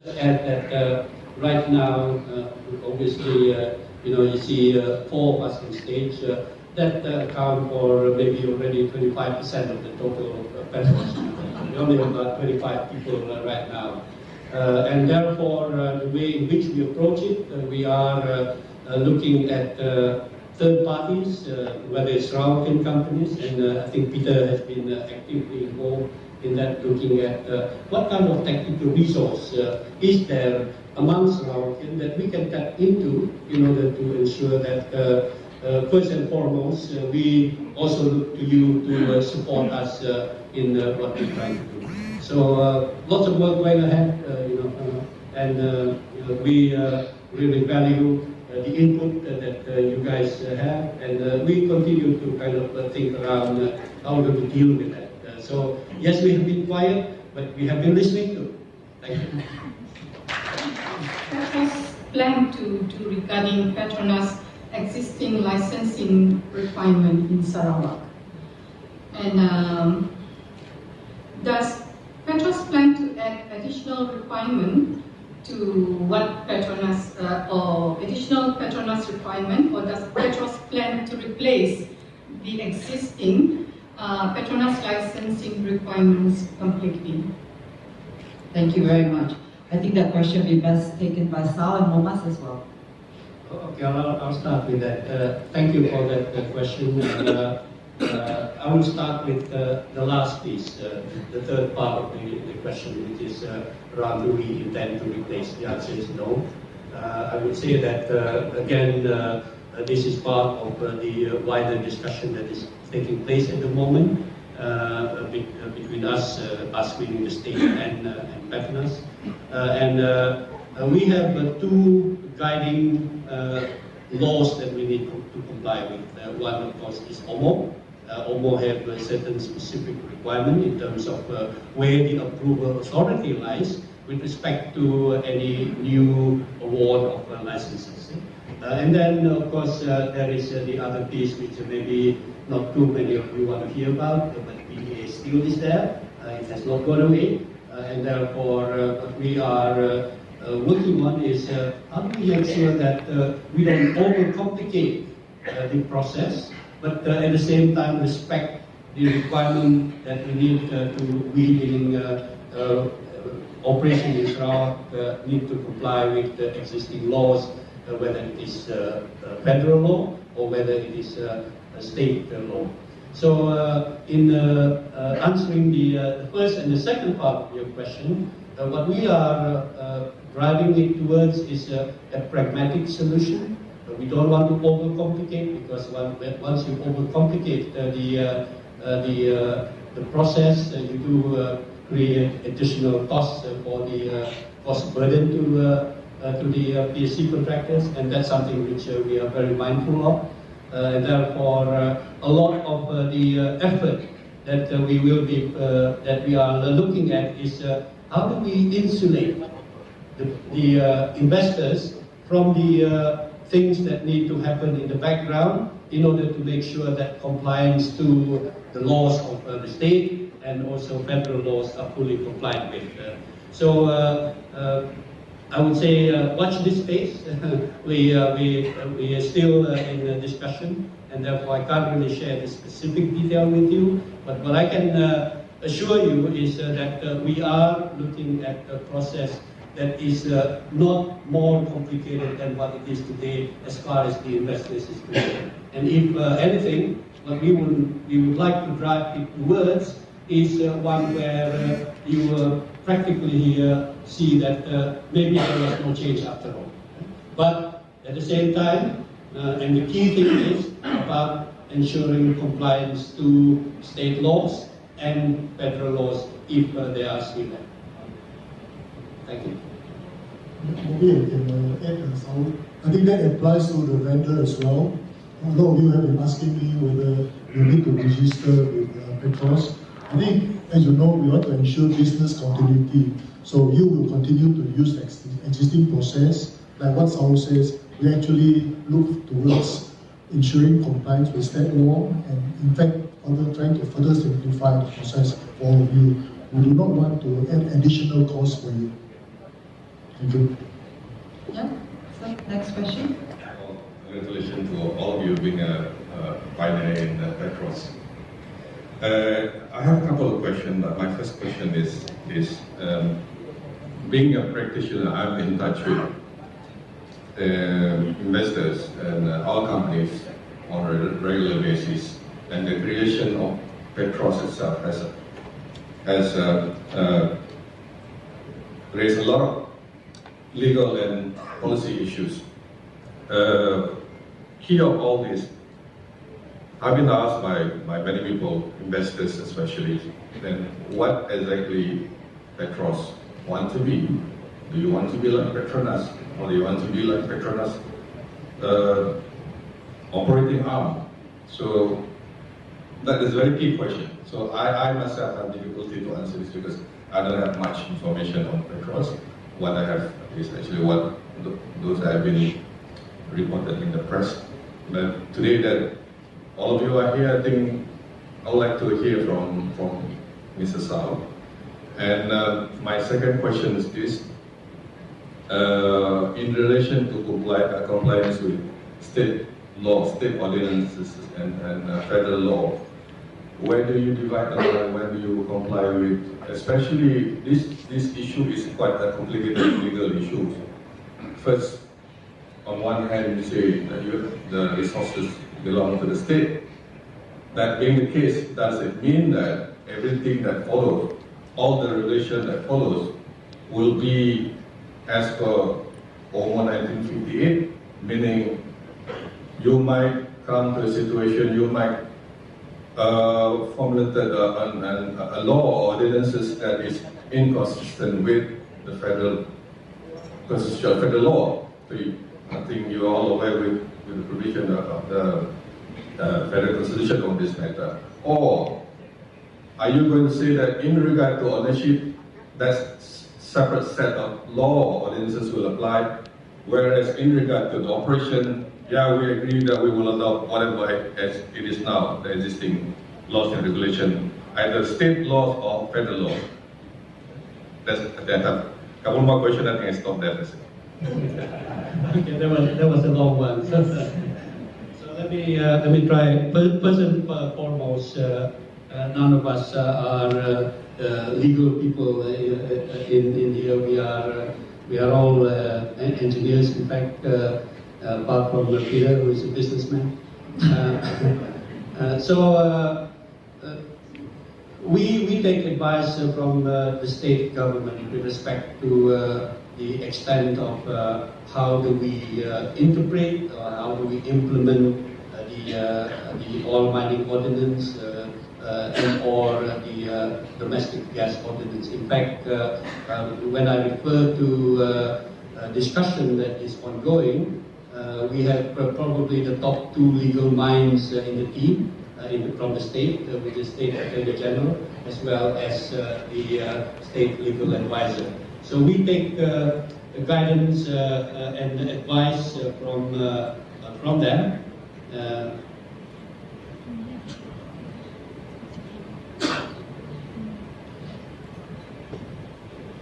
Add that right now, obviously, you see 4 of us on stage that account for maybe already 25% of the total petrol. We only have about 25 people right now. And therefore, the way in which we approach it, we are looking at third parties, whether it's Sarawakian companies, and I think Peter has been actively involved in that, looking at what kind of technical resource is there amongst Sarawakian that we can tap into in order to ensure that first and foremost, we also look to you to support us in what we're trying to do. So lots of work going ahead, and we really value the input that you guys have, and we continue to kind of think around how to deal with that. So yes, we have been quiet, but we have been listening too. Thank you. Petronas plan to regarding Petronas existing licensing requirement in Sarawak, and does Petronas plan to add additional requirement to what Petronas or additional Petronas requirement, or does Petronas plan to replace the existing Petronas licensing requirements completely? Thank you very much. I think that question will be best taken by Sal and Momas as well. Okay, I'll start with that. Thank you for that question. And, I will start with the last piece, the third part of the question, which is around do we intend to replace? The answer is no. I would say that, again, this is part of the wider discussion that is taking place at the moment between us being the state and Petronas. And we have 2 guiding laws that we need to comply with. One, of course, is OMO. OMO have a certain specific requirement in terms of where the approval authority lies with respect to any new award of licenses. And then, of course, there is the other piece which maybe not too many of you want to hear about, but PDA still is there. It has not gone away. And therefore, what we are working on is how do we make sure that we don't overcomplicate the process, but at the same time respect the requirement that we need we in operation in Sarawak need to comply with the existing laws, whether it is federal law or whether it is state law. So in answering the first and the second part of your question, what we are driving it towards is a pragmatic solution. We don't want to overcomplicate, because once you overcomplicate the process, you do create additional costs for the cost burden to the PSC contractors, and that's something which we are very mindful of. And therefore, a lot of the effort that we are looking at is how do we insulate the investors from the things that need to happen in the background in order to make sure that compliance to the laws of the state and also federal laws are fully complied with. So I would say watch this space. we are still in a discussion, and therefore I can't really share the specific detail with you. But what I can assure you is that we are looking at a process that is not more complicated than what it is today as far as the investors is concerned. And if anything, what we would like to drive it towards is one where you practically see that maybe there was no change after all. But at the same time, and the key thing is about ensuring compliance to state laws and federal laws if they are still there. Thank you. Maybe I can add some. I think that applies to the vendor as well. A lot of you have been asking me whether you need to register with Petros. I think, as you know, we want to ensure business continuity. So you will continue to use existing process. Like what Saul says, we actually look towards ensuring compliance with state law, and in fact, trying to further simplify the process for you. We do not want to add additional costs for you. Thank you. Yeah. So next question. Well, congratulations to all of you being a pioneer in Petros. I have a couple of questions. My first question is being a practitioner, I'm in touch with investors and our companies on a regular basis, and the creation of Petros itself has raised a lot of legal and policy issues. Key of all this, I've been asked by many people, investors especially, then what exactly Petros want to be? Do you want to be like Petronas, or do you want to be like Petronas operating arm? So that is a very key question. So I myself have difficulty to answer this because I don't have much information on Petros. What I have is actually what those that have been reported in the press. But today that all of you are here, I think I would like to hear from Mr. Sao. And my second question is this. In relation to compliance with state law, state ordinances and federal law, where do you divide the line, where do you comply with, especially this issue is quite a complicated legal issue. First, on one hand you say that the resources belong to the state. That being the case, does it mean that everything that follows, all the regulation that follows, will be as per OMO 1958, meaning you might come to a situation, you might formulate a law or ordinances that is inconsistent with the federal constitution, federal law. So I think you are all aware with the provision of the federal constitution on this matter. Or are you going to say that in regard to ownership, that separate set of law or ordinances will apply, whereas in regard to the operation, yeah, we agree that we will adopt whatever as it is now, the existing laws and regulation, either state laws or federal laws. That's a couple more questions. I think I stop there. Okay, that was a long one. So let me try. First and foremost, none of us are legal people in India. We are all engineers. In fact, apart from Peter, who is a businessman. We take advice from the state government with respect to the extent of how do we interpret or how do we implement the oil mining ordinance and or the domestic gas ordinance. In fact, when I refer to discussion that is ongoing, we have probably the top 2 legal minds in the team from the state, with the state attorney general, as well as the state legal advisor. So we take guidance and advice from them.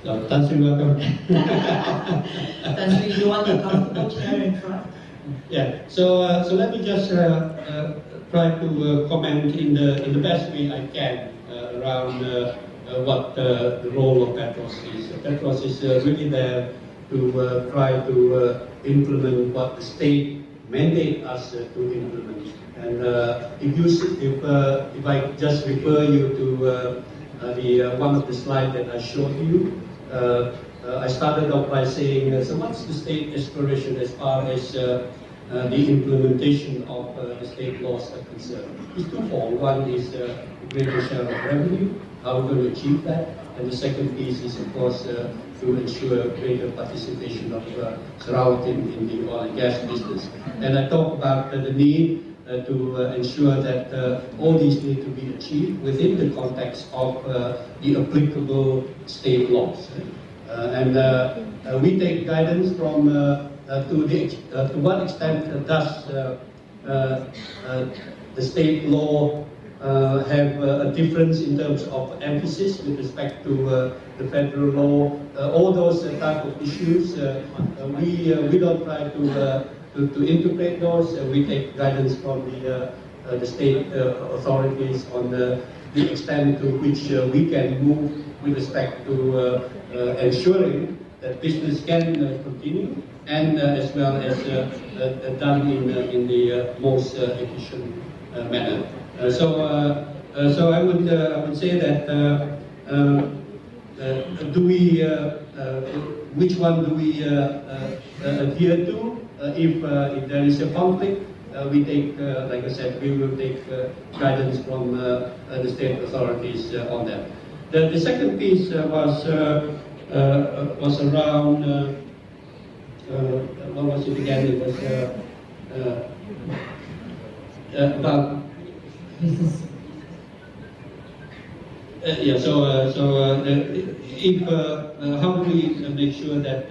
So, Tan Sri, welcome. Tan Sri, you want the comfortable chair in front? Yeah. So let me just try to comment in the best way I can around what the role of Petros is. Petros is really there to try to implement what the state mandate us to implement. And if I just refer you to the one of the slides that I showed you, I started off by saying, so what's the state aspiration as far as the implementation of the state laws are concerned? It's twofold. One is a greater share of revenue, how we're going to achieve that. And the second piece is, of course, to ensure greater participation of Sarawak in the oil and gas business. And I talk about the need to ensure that all these need to be achieved within the context of the applicable state laws. We take guidance from to what extent does the state law have a difference in terms of emphasis with respect to the federal law. All those type of issues, we don't try to interpret those. We take guidance from the state authorities on the extent to which we can move with respect to ensuring that business can continue, and as well as done in the most efficient manner. So I would say that which one do we adhere to? If there is a conflict, we take, like I said, we will take guidance from the state authorities on that. The second piece was around, what was it again? It was about business. Yeah. How do we make sure that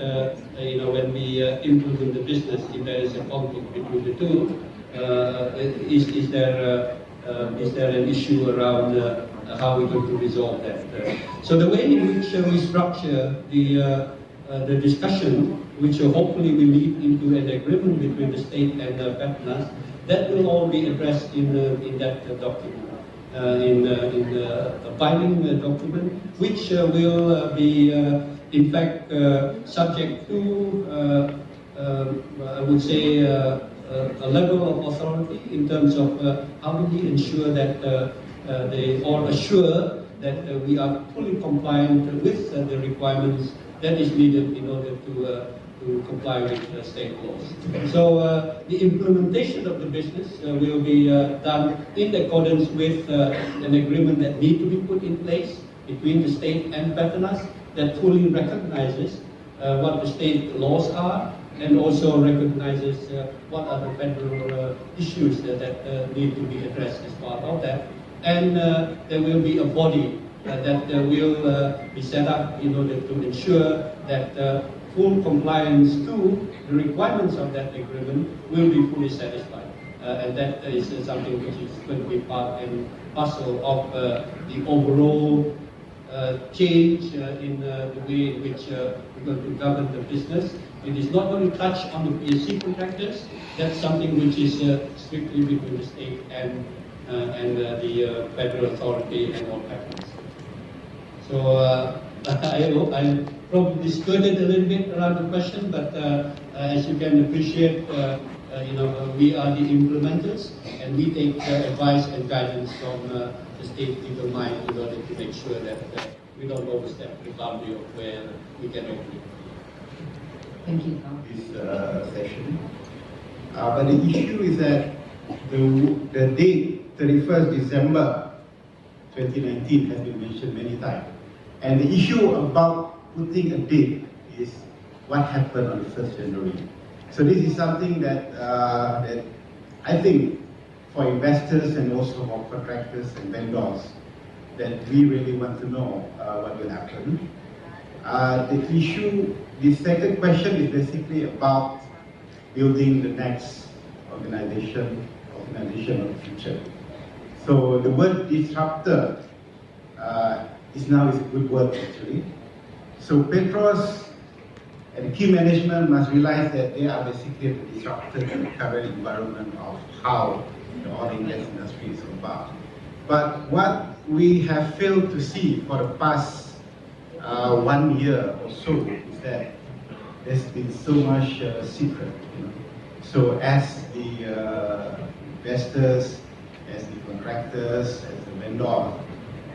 when we implement the business, if there is a conflict between the two, is there an issue around how we're going to resolve that? So the way in which we structure the discussion, which hopefully will lead into an agreement between the state and PERCUMA, that will all be addressed in that document, in a binding document, which will be in fact subject to, I would say, a level of authority in terms of how do we ensure that they all assure that we are fully compliant with the requirements that is needed in order to comply with state laws. So the implementation of the business will be done in accordance with an agreement that needs to be put in place between the state and PERCUMA that fully recognizes what the state laws are, and also recognizes what are the federal issues that need to be addressed as part of that. And there will be a body that will be set up in order to ensure that full compliance to the requirements of that agreement will be fully satisfied. And that is something which is going to be part and parcel of the overall change in the way in which we're going to govern the business. It is not going to touch on the PSC contractors. That's something which is strictly between the state and the federal authority and all partners. So I hope I probably skirted a little bit around the question, but as you can appreciate, we are the implementers, and we take advice and guidance from the state legal mind in order to make sure that we don't overstep the boundary of where we can operate. Thank you. This session. But the issue is that the date, 31st December 2019, has been mentioned many times. And the issue about putting a date is what happened on the 1st January. So this is something that, that I think for investors and also for contractors and vendors, that we really want to know what will happen. The second question is basically about building the next organization of the future. So the word disruptor is a good word actually. So Petros and key management must realize that they are basically the disruptors in the current environment of how the oil and gas industry is about. But what we have failed to see for the past 1 year or so is that there's been so much secret. So as the investors, as the contractors, as the vendor,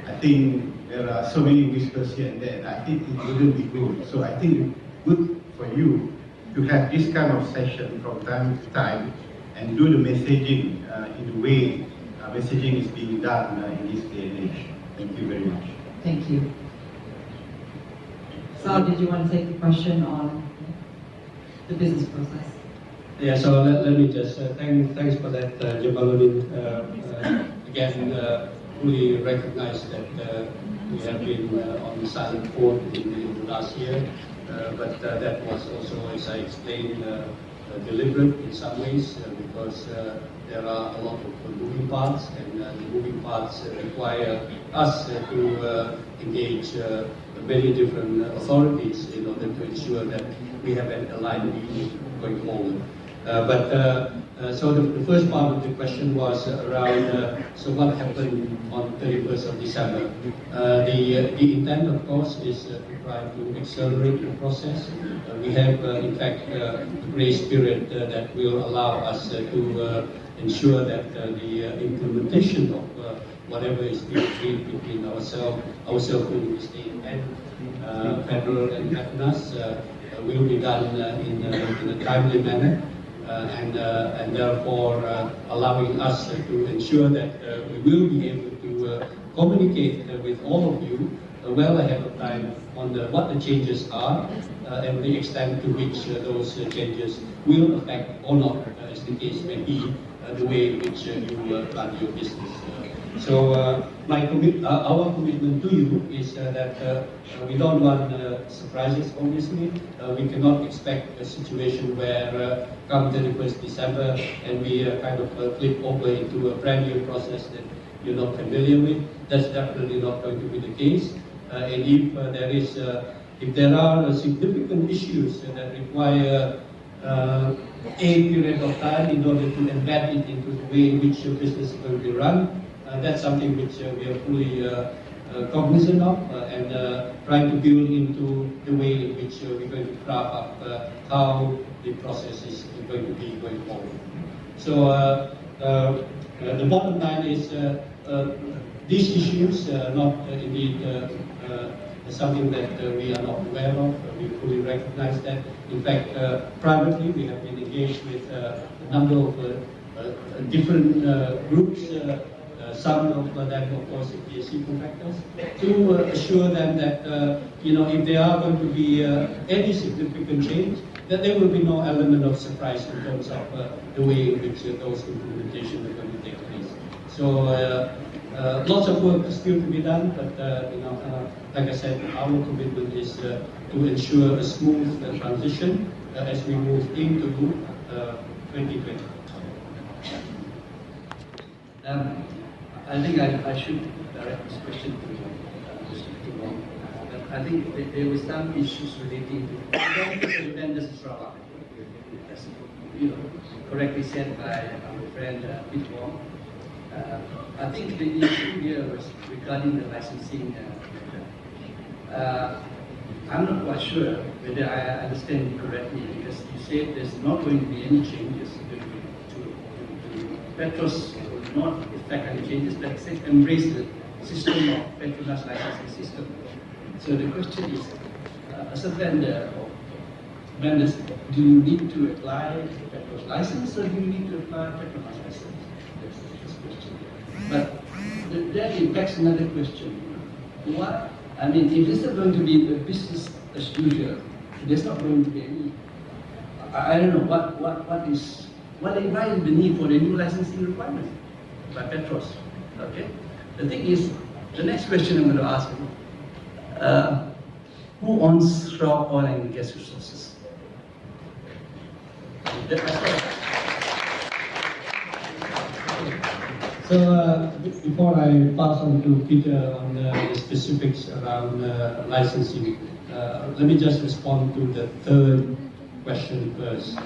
I think there are so many whispers here and there. I think it wouldn't be good. So I think it's good for you to have this kind of session from time to time and do the messaging in the way messaging is being done in this day and age. Thank you very much. Thank you. Sal, did you want to take the question on the business process? Yeah, so let me just thanks for that, Jamaluddin. Again, fully recognize that we have been on the silent port in the last year, but that was also, as I explained, deliberate in some ways because there are a lot of moving parts, and the moving parts require us to engage many different authorities in order to ensure that we have an aligned view going forward. So the first part of the question was around so what happened on 31st of December. The intent, of course, is to try to accelerate the process. We have, in fact, a grace period that will allow us to ensure that the implementation of whatever is being agreed between ourselves in the state and federal and PERCUMA will be done in a timely manner. And therefore allowing us to ensure that we will be able to communicate with all of you well ahead of time on what the changes are and the extent to which those changes will affect or not, as the case may be, the way in which you run your business. So our commitment to you is that we don't want surprises, obviously. We cannot expect a situation where come 31st December and we kind of flip over into a brand new process that you're not familiar with. That's definitely not going to be the case. And if there are significant issues that require a period of time in order to embed it into the way in which your business is going to be run, that's something which we are fully cognizant of and trying to build into the way in which we're going to craft up how the process is going to be going forward. So the bottom line is these issues are not indeed something that we are not aware of. We fully recognize that. In fact, privately we have been engaged with a number of different groups, some of them, of course, PSC contractors, to assure them that if there are going to be any significant change, that there will be no element of surprise in terms of the way in which those implementations are going to take place. So lots of work is still to be done, but like I said, our commitment is to ensure a smooth transition as we move into 2020. I think I should direct this question to Mr. Peluang. I think there were some issues relating to vendors in Sarawak. As correctly said by our friend Peluang. I think the issue here was regarding the licensing. I'm not quite sure whether I understand you correctly, because you said there's not going to be any changes to Petros. Not affect any changes, but embrace the system of PERCUMA's licensing system. So the question is, as a vendor or vendors, do you need to apply Petros license or do you need to apply PERCUMA's license? That's the first question. But that impacts another question. What? I mean, if this is going to be a business as usual, there's not going to be any. I don't know why is the need for the new licensing requirement by Petros. Okay. The thing is, the next question I'm going to ask you: who owns Sarawak oil and gas resources? So before I pass on to Peter on the specifics around licensing, let me just respond to the third question first.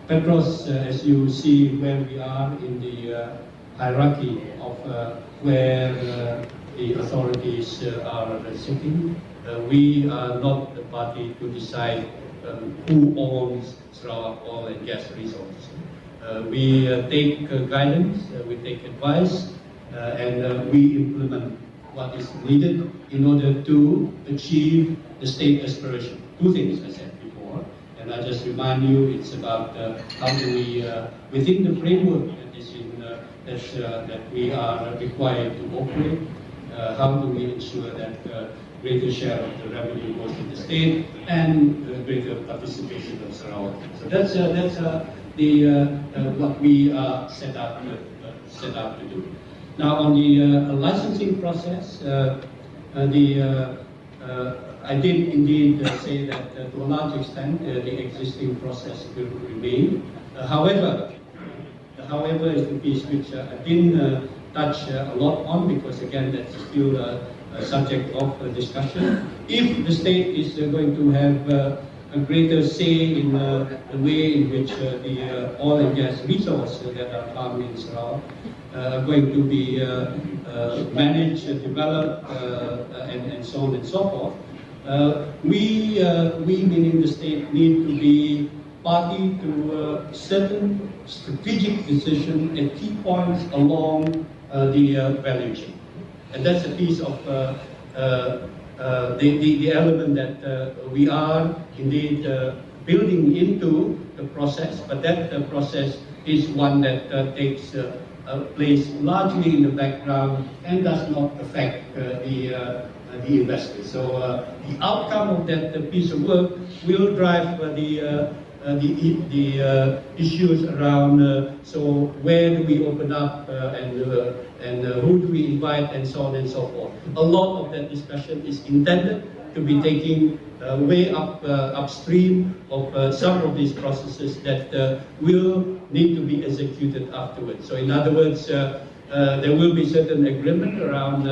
Petros, as you see where we are in the hierarchy of where the authorities are sitting, we are not the party to decide who owns Sarawak oil and gas resources. We take guidance, we take advice, and we implement what is needed in order to achieve the state aspiration. Two things I said before, and I just remind you, it's about how do we, within the framework that is that we are required to operate, how do we ensure that greater share of the revenue goes to the state and greater participation of Sarawak. So that's what we are set out to do. Now on the licensing process, I did indeed say that to a large extent the existing process will remain. However, is the piece which I didn't touch a lot on, because again that's still a subject of discussion. If the state is going to have a greater say in the way in which the oil and gas resources that are found in Sarawak are going to be managed, developed, and so on and so forth, we meaning the state need to be party to certain strategic decisions at key points along the value chain. And that's a piece of the element that we are indeed building into the process, but that process is one that takes place largely in the background and does not affect the investors. So the outcome of that piece of work will drive the issues around so where do we open up and who do we invite and so on and so forth. A lot of that discussion is intended to be taking way upstream of some of these processes that will need to be executed afterwards. So in other words, there will be certain agreement around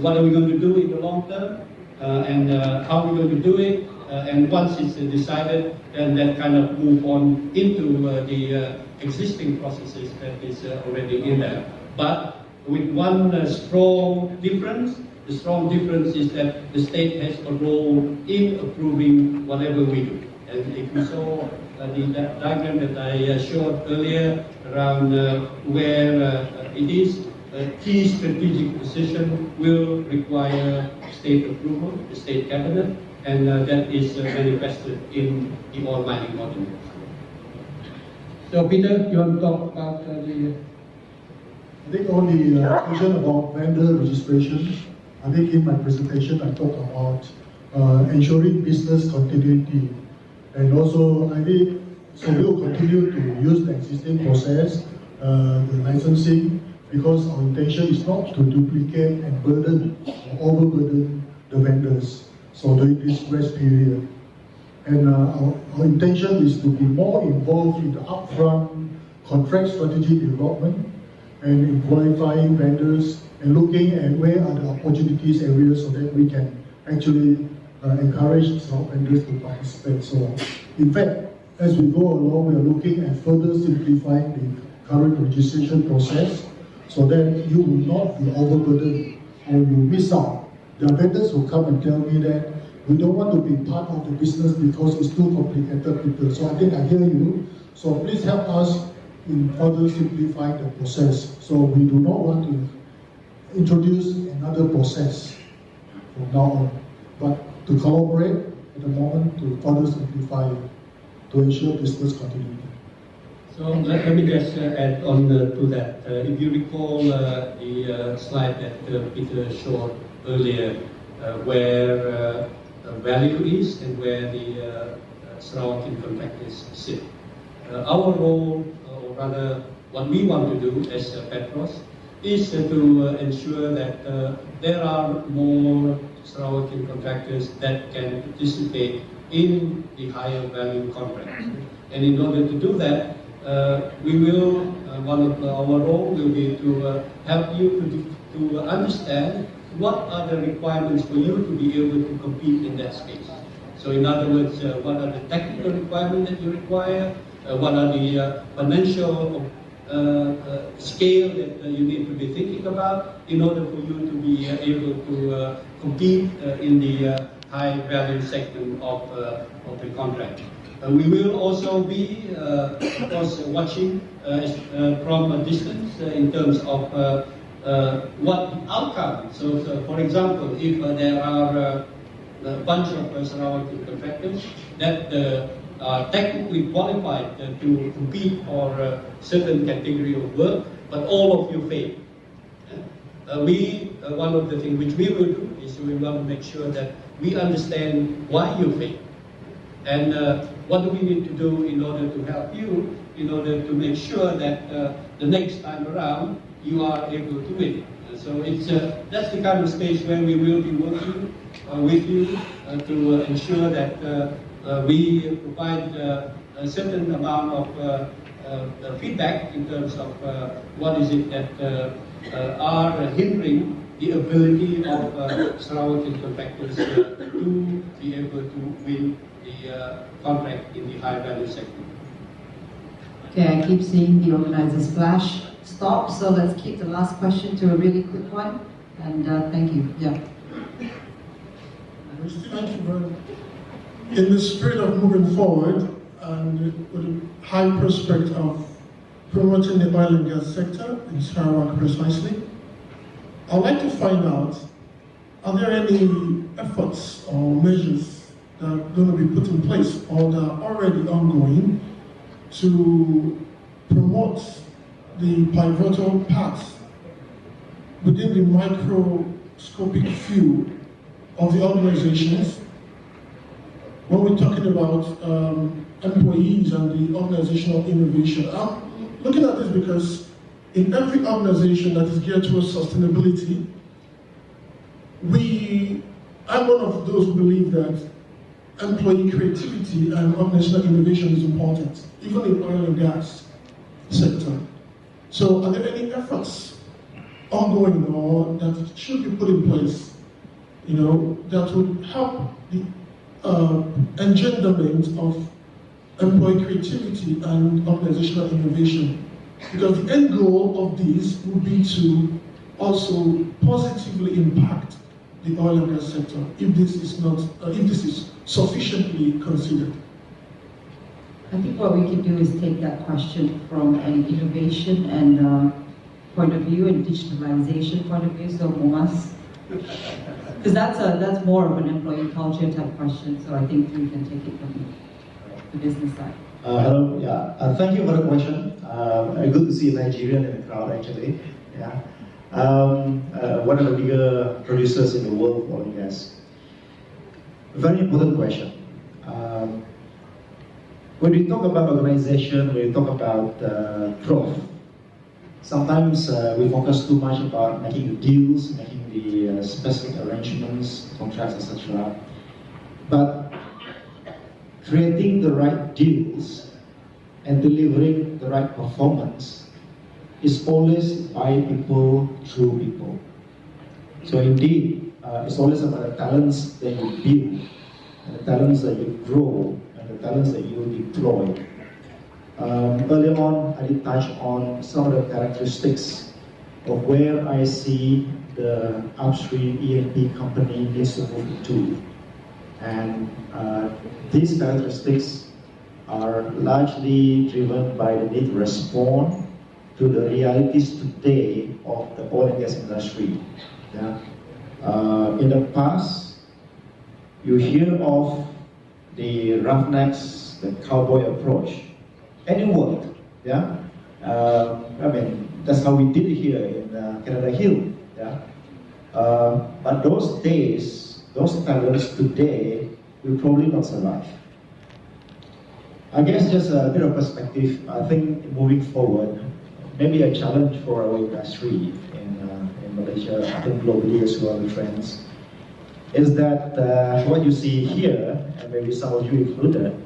what are we going to do in the long term and how are we going to do it. And once it's decided, then kind of move on into the existing processes that is already in there. But with one strong difference, the strong difference is that the state has a role in approving whatever we do. And if you saw the diagram that I showed earlier around where it is, a key strategic decision will require state approval, the state cabinet, and that is manifested in the oil mining ordinance. So Peter, you want to talk about the... I think on the question about vendor registration, I think in my presentation I talked about ensuring business continuity, and also I think so we will continue to use the existing process, the licensing, because our intention is not to duplicate and burden or overburden the vendors. So during this rest period, and our intention is to be more involved in the upfront contract strategy development and in qualifying vendors and looking at where are the opportunities areas so that we can actually encourage some vendors to participate. So in fact, as we go along, we are looking at further simplifying the current registration process so that you will not be overburdened or you miss out. There are vendors who come and tell me that we don't want to be part of the business because it's too complicated, Peter. So I think I hear you. So please help us in further simplifying the process. So we do not want to introduce another process from now on, but to collaborate at the moment to further simplify to ensure business continuity. So let me just add on to that. If you recall the slide that Peter showed earlier, where value is and where the Sarawakian contractors sit. Our role, or rather what we want to do as Petros, is to ensure that there are more Sarawakian contractors that can participate in the higher value contracts. And in order to do that, we will, one of our role will be to help you to understand what are the requirements for you to be able to compete in that space. So in other words, what are the technical requirements that you require, what are the financial scale that you need to be thinking about in order for you to be able to compete in the high value segment of the contract. We will also be, of course, watching from a distance in terms of what the outcome. So for example, if there are a bunch of Sarawakian contractors that are technically qualified to compete for a certain category of work, but all of you fail. One of the things which we will do is we want to make sure that we understand why you fail. And what do we need to do in order to help you, in order to make sure that the next time around you are able to win. So it's that's the kind of space where we will be working with you to ensure that we provide a certain amount of feedback in terms of what is it that are hindering the ability of Sarawakian contractors to be able to win the contract in the high value sector. Okay, I keep seeing the organizers flash stop, so let's keep the last question to a really quick one. And thank you. Yeah. Thank you very much. In the spirit of moving forward and with a high prospect of promoting the oil and gas sector in Sarawak precisely, I'd like to find out, are there any efforts or measures that are going to be put in place or that are already ongoing to promote the pivotal paths within the microscopic view of the organizations when we're talking about employees and the organizational innovation? I'm looking at this because in every organization that is geared towards sustainability, I'm one of those who believe that employee creativity and organizational innovation is important, even in oil and gas sector. So are there any efforts ongoing or that should be put in place, that would help the engenderment of employee creativity and organizational innovation? Because the end goal of this would be to also positively impact the oil and gas sector if this is sufficiently considered. I think what we can do is take that question from an innovation and point of view and digitalization point of view, so Momas. Because that's more of an employee culture type question, so I think we can take it from the business side. Hello, thank you for the question. Good to see a Nigerian in the crowd actually. Yeah. One of the bigger producers in the world of oil and gas. Very important question. When we talk about organization, when we talk about growth, sometimes we focus too much about making the deals, making the specific arrangements, contracts, etc. But creating the right deals and delivering the right performance is always by people, through people. So indeed, it's always about the talents that you build, and the talents that you grow, and the talents that you deploy. Earlier on, I did touch on some of the characteristics of where I see the upstream E&P company needs to move to. And these characteristics are largely driven by the need to respond to the realities today of the oil and gas industry. Yeah? In the past, you hear of the roughnecks, the cowboy approach. Any world, yeah? That's how we did it here in Canada Hill, yeah? But those days, those talents today will probably not survive. I guess just a bit of perspective, I think moving forward, maybe a challenge for our industry in Malaysia, I think globally as well, the trends, is that what you see here, and maybe some of you included,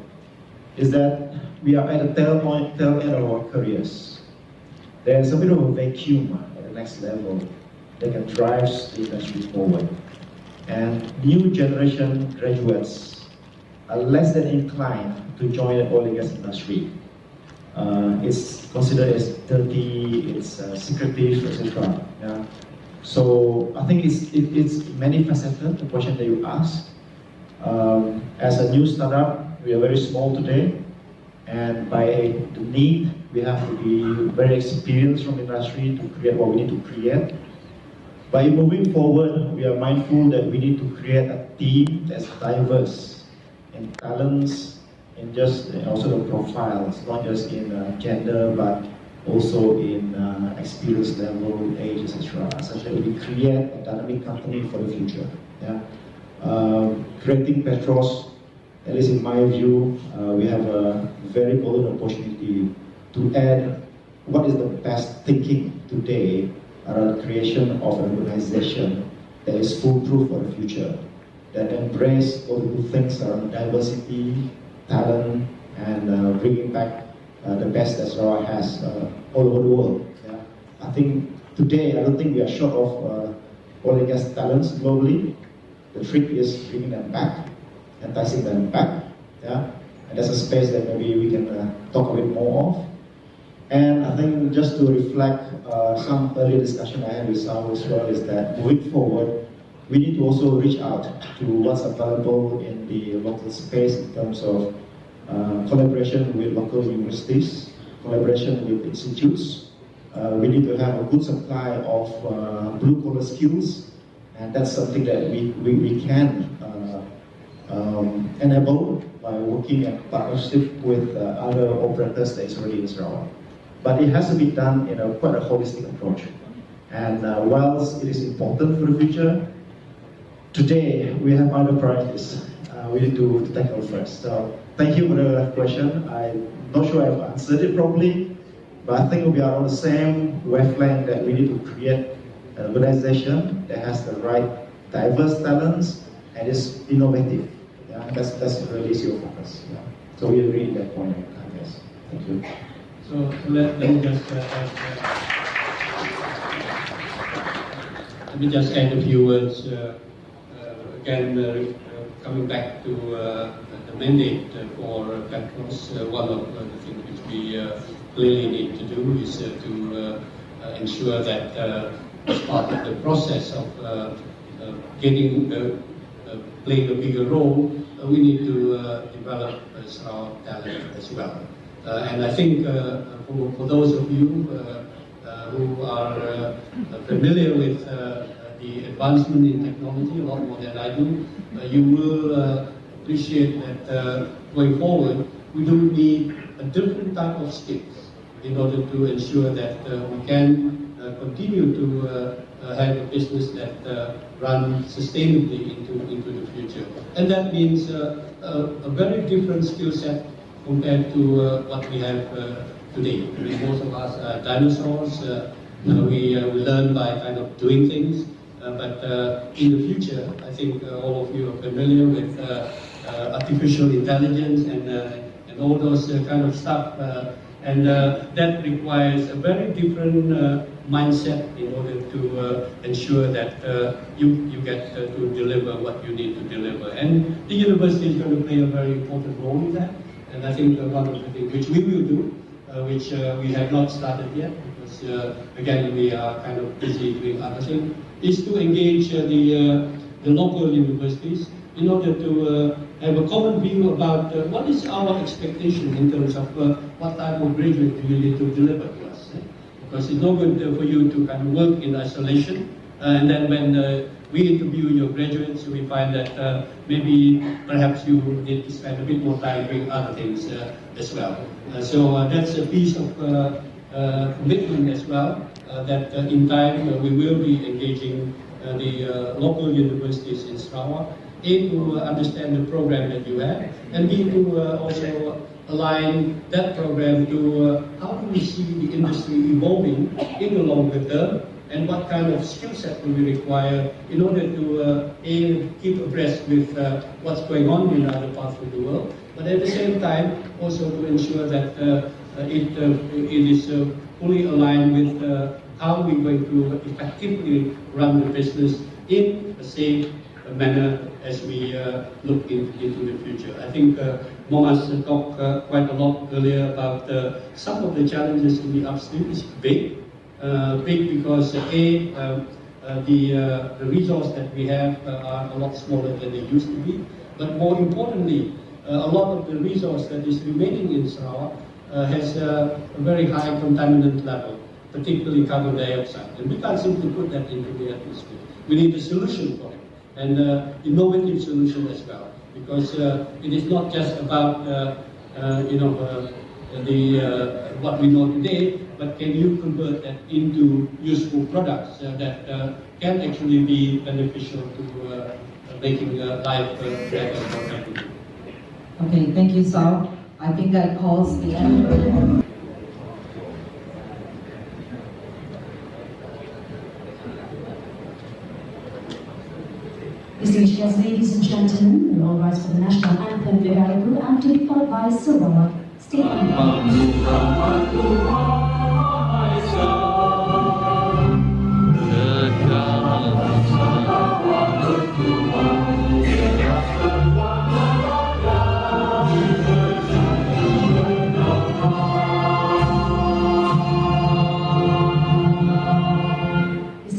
is that we are at the tail end of our careers. There's a bit of a vacuum at the next level that can drive the industry forward. And new generation graduates are less than inclined to join the oil and gas industry. It's considered as dirty, it's secretive, etc. Yeah? So I think it's many-faceted, the question that you asked. As a new startup, we are very small today, and by the need, we have to be very experienced from the industry to create what we need to create. By moving forward, we are mindful that we need to create a team that's diverse in talents, in just also the profiles, not just in gender, but also in experience level, age, etc. Such that we create a dynamic company for the future. Yeah? Creating Petros, at least in my view, we have a very golden opportunity to add what is the best thinking today around the creation of an organization that is foolproof for the future. that embrace all the good things around diversity, talent, and bringing back the best that Sarawak has all over the world. Yeah. I think today, I don't think we are short of oil and gas talents globally. The trick is bringing them back, enticing them back. Yeah. And that's a space that maybe we can talk a bit more of. And I think just to reflect some earlier discussion I had with Sao as well is that moving forward, we need to also reach out to what's available in the local space in terms of collaboration with local universities, collaboration with institutes. We need to have a good supply of blue-collar skills, and that's something that we can enable by working in partnership with other operators that is already in Sarawak. But it has to be done in quite a holistic approach. And whilst it is important for the future, today we have other priorities we need to tackle first. So thank you for the question. I'm not sure I've answered it properly, but I think we are on the same wavelength that we need to create an organization that has the right diverse talents and is innovative. Yeah, that's really your focus. Yeah. So we agree on that point, I guess. Thank you. So let me just add a few words. Again, coming back to the mandate for Petros, one of the things which we clearly need to do is to ensure that as part of the process of getting playing a bigger role, we need to develop Sarawak talent as well. And I think for those of you who are familiar with the advancement in technology, a lot more than I do, you will appreciate that going forward, we do need a different type of skills in order to ensure that we can continue to have a business that runs sustainably into the future. And that means a very different skill set compared to what we have today. I mean, most of us are dinosaurs. We learn by kind of doing things. But in the future, I think all of you are familiar with artificial intelligence and all those kind of stuff. And that requires a very different mindset in order to ensure that you get to deliver what you need to deliver. And the university is going to play a very important role in that. And I think one of the things which we will do, which we have not started yet, because again we are kind of busy doing other things, is to engage the local universities in order to have a common view about what is our expectation in terms of what type of graduate do you need to deliver to us. Because it's no good for you to kind of work in isolation, and then when we interview your graduates, we find that maybe perhaps you need to spend a bit more time doing other things as well. So that's a piece of commitment as well, that in time we will be engaging the local universities in Sarawak, A, to understand the program that you have, and B, to also align that program to how do we see the industry evolving in the longer term, and what kind of skill set will we require in order to A, keep abreast with what's going on in other parts of the world, but at the same time also to ensure that it is fully aligned with how we're going to effectively run the business in a safe manner as we look into the future. I think Momas talked quite a lot earlier about some of the challenges in the upstream. Is big. Big because the resource that we have are a lot smaller than they used to be. But more importantly, a lot of the resource that is remaining in Sarawak has a very high contaminant level, particularly carbon dioxide. And we can't simply put that into the atmosphere. We need a solution for it, and innovative solution as well. Because it is not just about what we know today, but can you convert that into useful products that can actually be beneficial to making life better for everyone. Okay, thank you, Sao. I think that calls the end. Distinguished Yes, ladies and gentlemen, we all rise for the national anthem, Berikan, and to be followed by Sarawak. Stay on.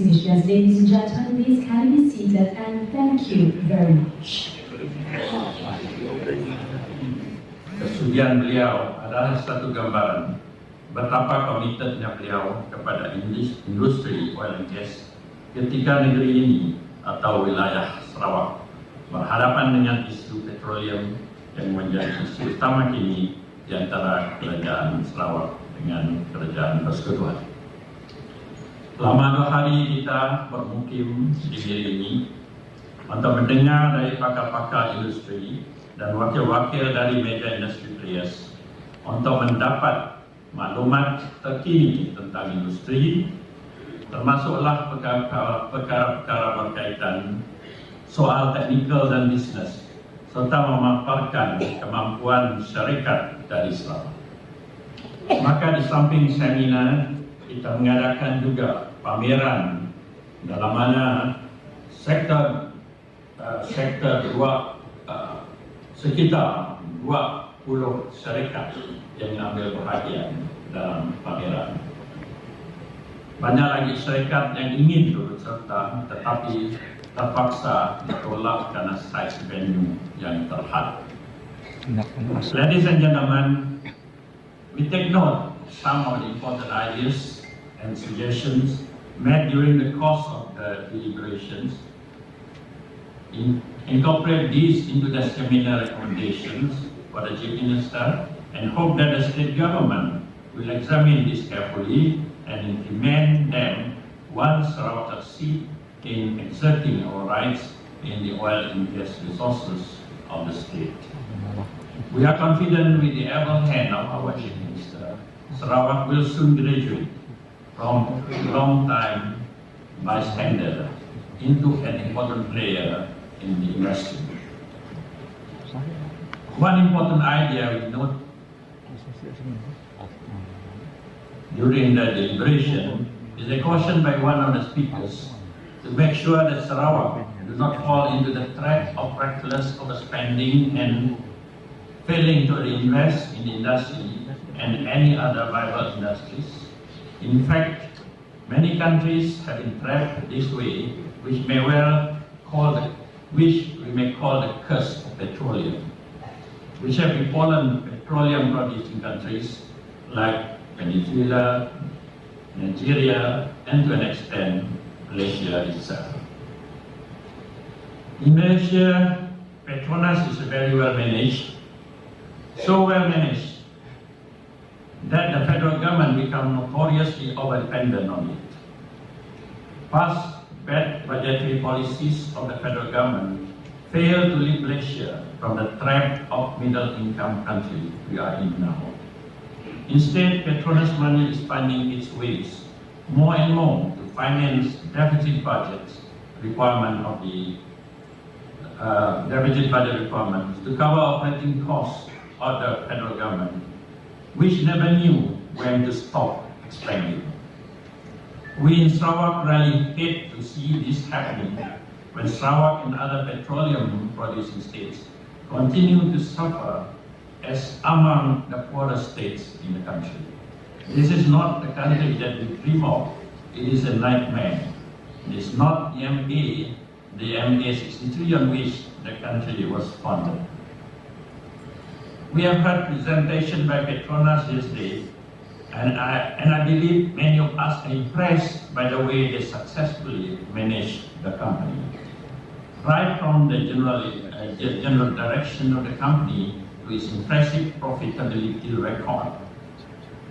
Yes, ladies and gentlemen, please kindly be seated and thank you very much. Kesudian beliau adalah satu gambaran betapa komitmennya beliau kepada industri oil and gas ketika negeri ini atau wilayah Sarawak berhadapan dengan isu petroleum yang menjadi isu utama kini di antara kerajaan Sarawak dengan kerajaan persekutuan. Selama 2 hari kita bermukim di Miri ini untuk mendengar dari pakar-pakar industri dan wakil-wakil dari media industri players untuk mendapat maklumat terkini tentang industri, termasuklah perkara-perkara berkaitan soal teknikal dan bisnes, serta memaparkan kemampuan syarikat dari Sarawak. Maka di samping seminar, kita mengadakan juga pameran dalam mana sektor sekitar 20 syarikat yang ambil bahagian dalam pameran. Banyak lagi syarikat yang ingin turut serta tetapi terpaksa ditolak karena size venue yang terhad. Ladies and gentlemen, we take note some of the important ideas and suggestions made during the course of the deliberations. Incorporate these into the seminar recommendations for the Chief Minister and hope that the state government will examine this carefully and implement them once Sarawak succeeds in exerting our rights in the oil and gas resources of the state. We are confident with the able hand of our Chief Minister, Sarawak will soon graduate from a long time bystander into an important player in the industry. One important idea we note during the deliberation is a caution by one of the speakers to make sure that Sarawak do not fall into the trap of reckless overspending and failing to reinvest in the industry and any other viable industries. In fact, many countries have been trapped this way, which we may call the curse of petroleum, which have befallen petroleum-producing countries like Venezuela, Nigeria, and to an extent, Malaysia itself. In Malaysia, Petronas is very well managed, so well managed that the federal government become notoriously over-dependent on it. Past bad budgetary policies of the federal government fail to lift Malaysia from the trap of middle-income country we are in now. Instead, Petronas money is finding its ways more and more to finance deficit budget requirements to cover operating costs of the federal government, which never knew when to stop expanding. We in Sarawak really hate to see this happening when Sarawak and other petroleum-producing states continue to suffer as among the poorest states in the country. This is not the country that we dream of, it is a nightmare. It is not the MA 63 on which the country was founded. We have heard presentation by Petronas yesterday, and I believe many of us are impressed by the way they successfully managed the company. Right from the general direction of the company to its impressive profitability record,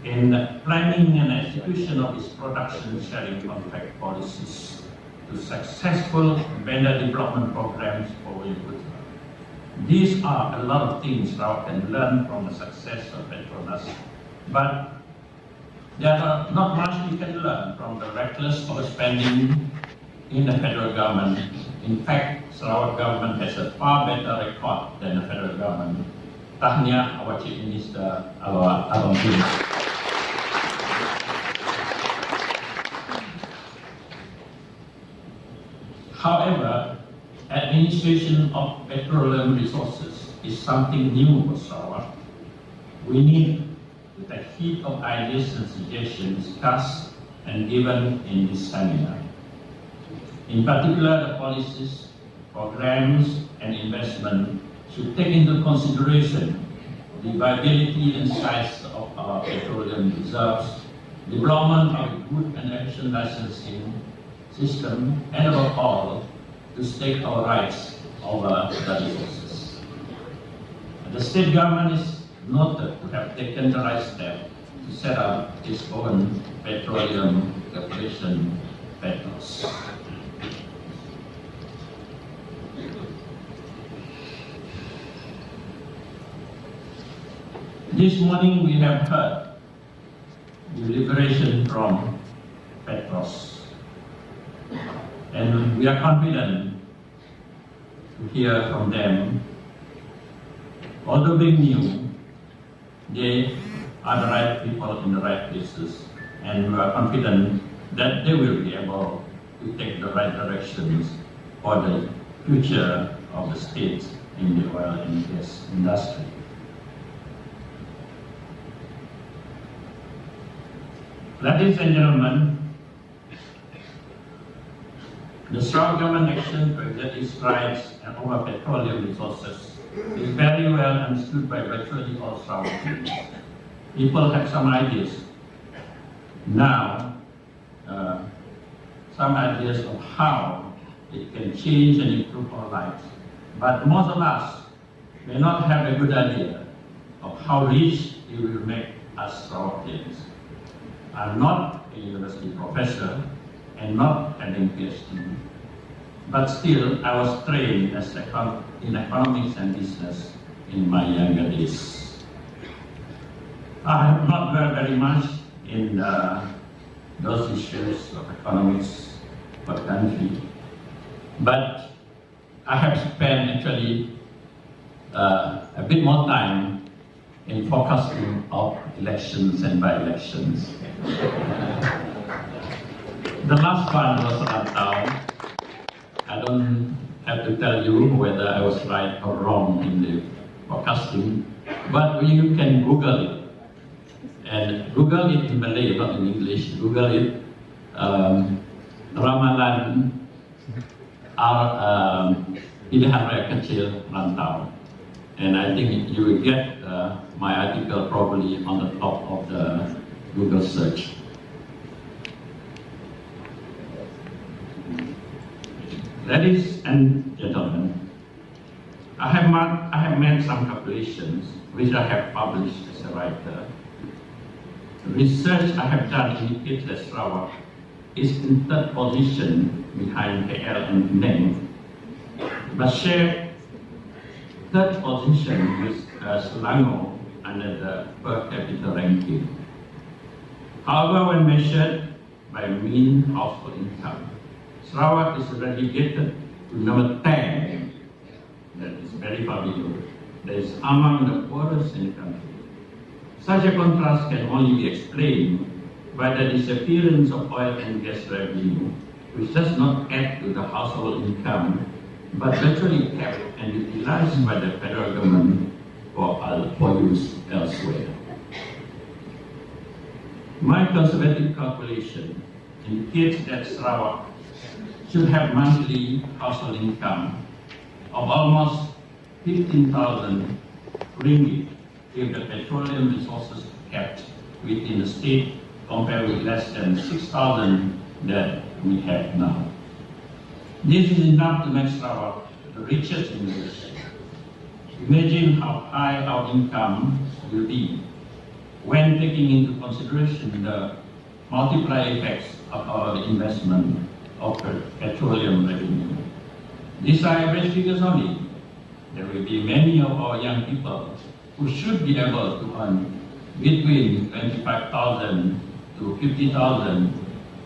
in planning and execution of its production sharing contract policies, to successful vendor development programs for input. These are a lot of things Sarawak can learn from the success of Petronas, but there are not much we can learn from the reckless overspending in the federal government In fact, Sarawak government has a far better record than the federal government. Tahniah, our Chief Minister, our Abang Tim. However, administration of petroleum resources is something new for Sarawak. We need the heap of ideas and suggestions discussed and given in this seminar. In particular, the policies, programs, and investment should take into consideration the viability and size of our petroleum reserves, development of a good and efficient licensing system, and above all, to stake our rights over the resources. The state government is noted to have taken the right step to set up its own petroleum corporation, Petros. This morning we have heard the liberation from Petros, and we are confident to hear from them. Although being new, they are the right people in the right places, and we are confident that they will be able to take the right directions for the future of the state in the oil and gas industry. Ladies and gentlemen, the Sarawak government action to exert its rights over petroleum resources is very well understood by virtually all Sarawakians. People have some ideas now, some ideas of how it can change and improve our lives. But most of us may not have a good idea of how rich it will make us Sarawakians. I'm not a university professor and not having PhD, but still I was trained in economics and business in my younger days. I have not learned very much in those issues of economics for the country, but I have spent actually a bit more time in forecasting of elections and by-elections. The last one was Rantau. I don't have to tell you whether I was right or wrong in the forecasting, but you can Google it. And Google it in Malay, not in English. Google it, Ramalan Pilihan Raya Kecil Rantau. And I think you will get my article probably on the top of the Google search. Ladies and gentlemen, I have made some calculations which I have published as a writer. The research I have done indicates that Sarawak is in third position behind KL and Penang, but share third position with Selangor under the per capita ranking. However, when measured by mean household income, Sarawak is relegated to number 10. That is very far below. That is among the poorest in the country. Such a contrast can only be explained by the disappearance of oil and gas revenue, which does not add to the household income, but virtually kept and utilized by the federal government for use elsewhere. My conservative calculation indicates that Sarawak should have monthly household income of almost 15,000 ringgit if the petroleum resources kept within the state compared with less than 6,000 that we have now. This is enough to make Sarawak the richest in the nation. Imagine how high our income will be when taking into consideration the multiplier effects of our investment of petroleum revenue. These are average figures only. There will be many of our young people who should be able to earn between 25,000 to 50,000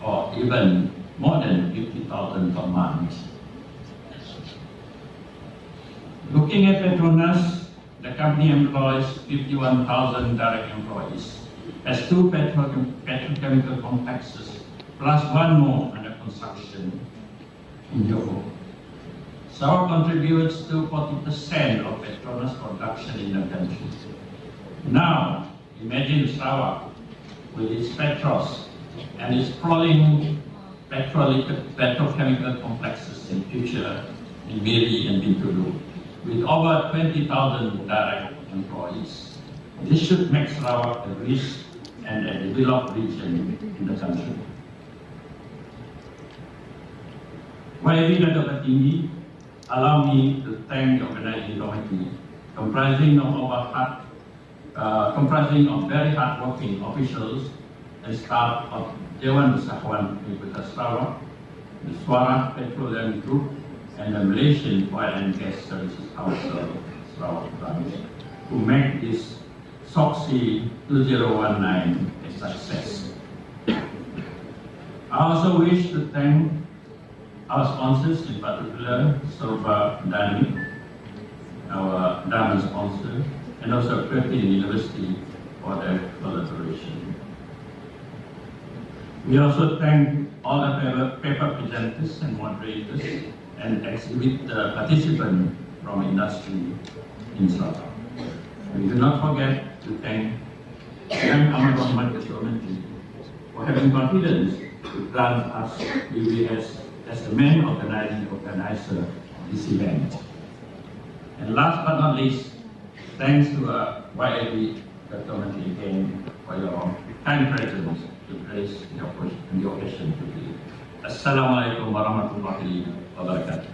or even more than 50,000 per month. Looking at Petronas, the company employs 51,000 direct employees, has 2 petrochemical complexes, plus 1 more under construction in Johor. Sarawak contributes to 40% of Petronas production in the country. Now, imagine Sarawak with its Petros and its sprawling petrochemical complexes in future in Miri and Bintulu, with over 20,000 direct employees. This should make Sarawak a rich and a developed region in the country. While we are tinggi, allow me to thank the organizing committee, comprising of very hardworking officials and staff of Dewan Bersatuan Universitas Sarawak, the Suara Petroleum Group, and the Malaysian Oil and Gas Services Council Sarawak branch, who make this SOGSE 2019 a success. I also wish to thank our sponsors, in particular Sarawak Dani, our diamond sponsor, and also Berikan University for their collaboration. We also thank all the paper presenters and moderators and exhibit participants from industry in Sarawak. We do not forget to thank Young Ahmad Rahman Committee for having confidence to grant us BBS as the main organizer of this event. And last but not least, thanks to YAB committee again for your kind presence to grace the occasion today. Assalamualaikum warahmatullahi wabarakatuh.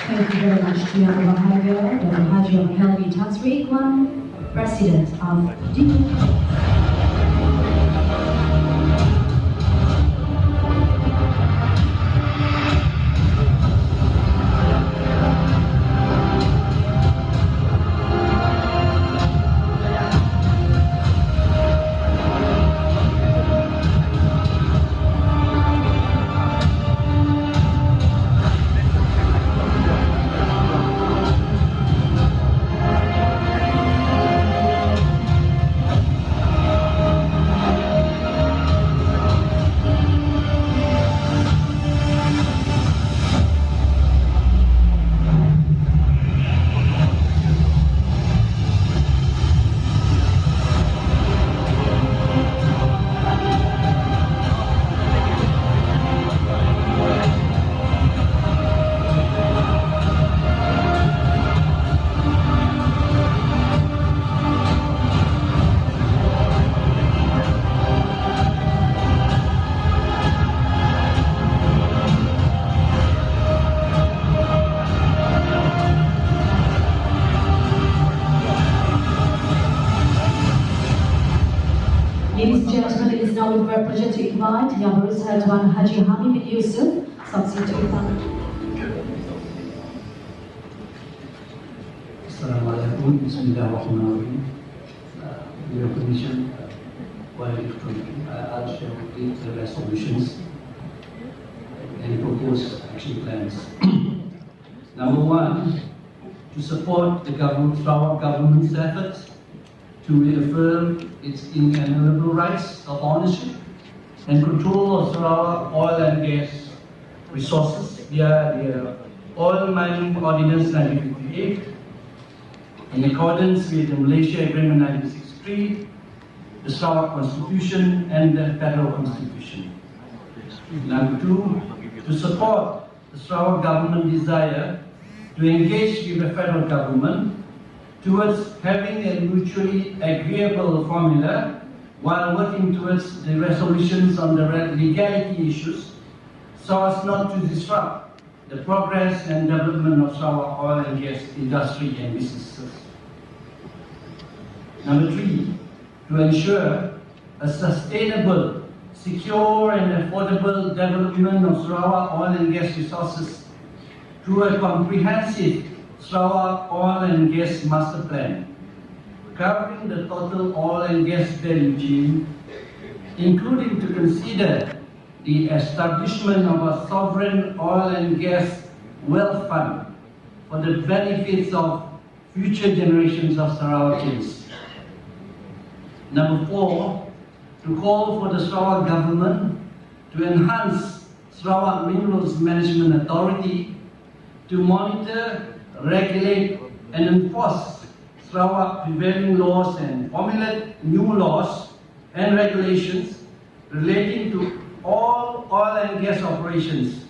Thank you very much to Yang Bahagia, Dr. Haji Helmi Tan Sri Ikwan, President of Berikan. Ladies and gentlemen, it is now with great pleasure to invite Yang Berusaha Tuan Haji Hamid bin Yusuf, Substitute Assalamualaikum, Bismillahirrahmanirrahim. With your permission, I'll share the resolutions and proposed action plans. Number 1, to support the Sarawak government's efforts to reaffirm its inalienable rights of ownership and control of Sarawak oil and gas resources via the Oil Mining Ordinance 1958, in accordance with the Malaysia Agreement 1963, the Sarawak Constitution and the Federal Constitution. Number 2, to support the Sarawak government desire to engage with the federal government towards having a mutually agreeable formula while working towards the resolutions on the legality issues so as not to disrupt the progress and development of Sarawak oil and gas industry and businesses. Number 3, to ensure a sustainable, secure and affordable development of Sarawak oil and gas resources through a comprehensive Sarawak Oil and Gas Master Plan, covering the total oil and gas value chain, including to consider the establishment of a sovereign oil and gas wealth fund for the benefits of future generations of Sarawakians. Number 4, to call for the Sarawak government to enhance Sarawak Minerals Management Authority to monitor, regulate and enforce Sarawak prevailing laws and formulate new laws and regulations relating to all oil and gas operations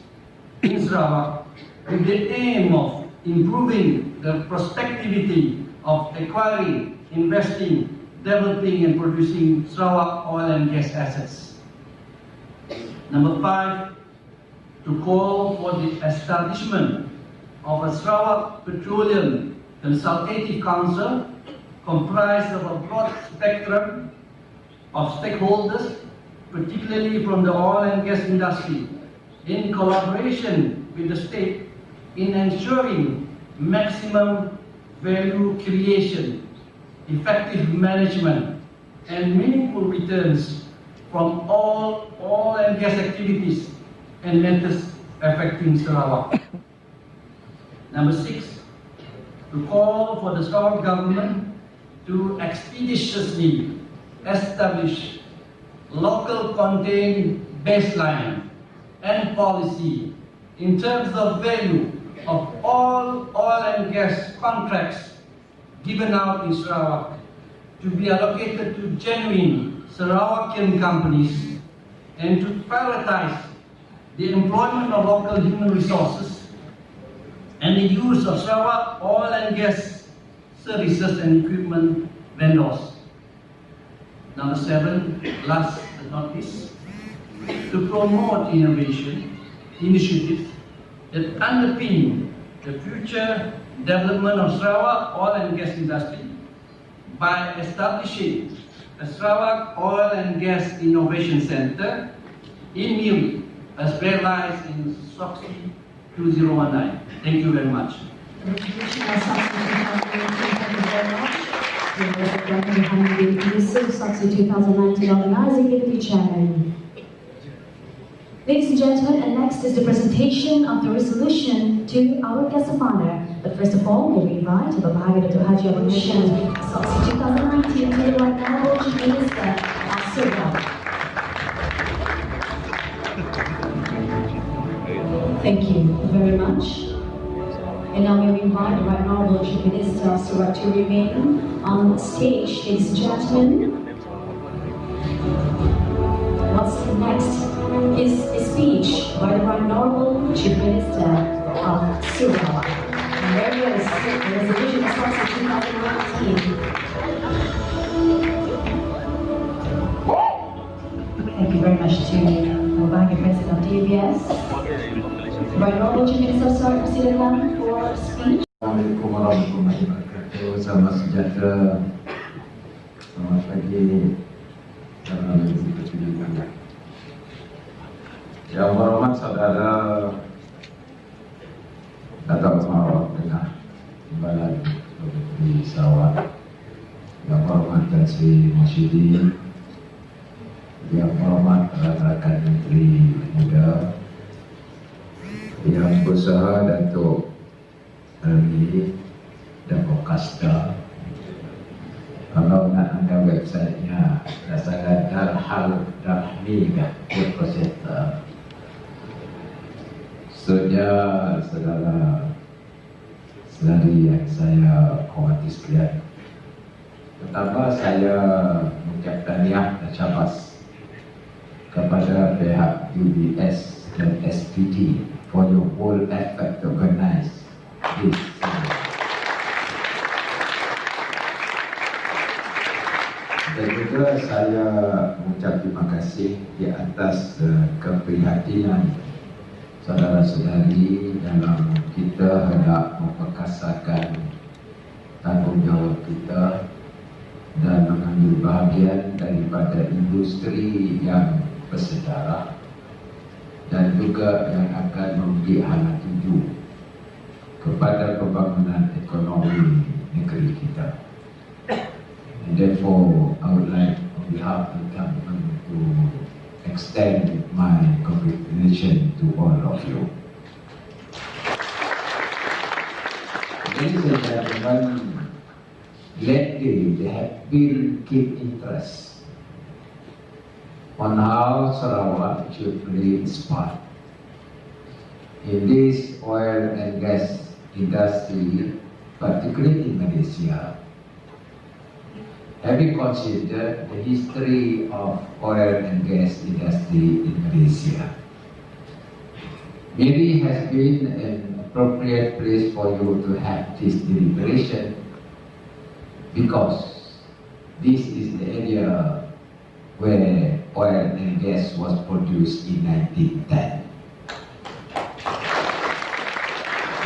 in Sarawak with the aim of improving the prospectivity of acquiring, investing, developing and producing Sarawak oil and gas assets. Number 5, to call for the establishment of a Sarawak Petroleum Consultative Council comprised of a broad spectrum of stakeholders, particularly from the oil and gas industry, in collaboration with the state in ensuring maximum value creation, effective management, and meaningful returns from all oil and gas activities and matters affecting Sarawak. Number 6, to call for the Sarawak government to expeditiously establish local contained baseline and policy in terms of value of all oil and gas contracts given out in Sarawak to be allocated to genuine Sarawakian companies and to prioritize the employment of local human resources and the use of Sarawak oil and gas services and equipment vendors. Number 7, last but not least, to promote innovation initiatives that underpin the future development of Sarawak oil and gas industry by establishing a Sarawak Oil and Gas Innovation Center in Miri, as realized in SOGSE 2019. Thank you very much. Thank you very much. The SOGSE 2019 Organizing Deputy Chairman. Ladies and gentlemen, and next is the presentation of the resolution to our guest of honor. But first of all, may we invite the Bahagia Dato' Haji Abdul Mission, SOGSE 2019 to the Right Honourable Chief Minister of Sarawak. Thank you very much. And now may we invite the Right Honourable Chief Minister of Sarawak to remain on stage. Ladies and gentlemen, what's next is a speech by the Right Honourable Chief Minister of Sarawak. And there is the resolution of SOGSE 2019. Thank you very much to the Bahagia President of DBS. Right Honourable Chief Minister of Sarawak, persilakan for speech. Assalamualaikum warahmatullahi wabarakatuh. Salam sejahtera. Selamat pagi. Salam berkecuali. Yang berhormat saudara Datuk Sarawak Tengah Timbalan di Sarawak, yang berhormat Tan Sri Masyidi, yang berhormat rakan-rakan Menteri Muda, yang berusaha Datuk Miri dan Okasta. Kalau nak anda websitenya dasarkan darhal.mi.com. Saudara-saudari yang saya hormati sekalian, pertama saya mengucapkan tahniah dan syabas kepada pihak UBS dan SPD for your whole effort to organize this. Dan juga saya mengucap terima kasih di atas keprihatinan saudara-saudari dalam kita hendak memperkasakan tanggungjawab kita dan mengambil bahagian daripada industri yang bersejarah dan juga yang akan memberi hala tuju kepada pembangunan ekonomi negeri kita. And therefore, I would like on behalf of the government to extend my contribution to all of you. Ladies and gentlemen, lately there have been keen interest on how Sarawak should play its part in this oil and gas industry, particularly in Malaysia, having considered the history of oil and gas industry in Malaysia. Miri has been an appropriate place for you to have this deliberation because this is the area where oil and gas was produced in 1910.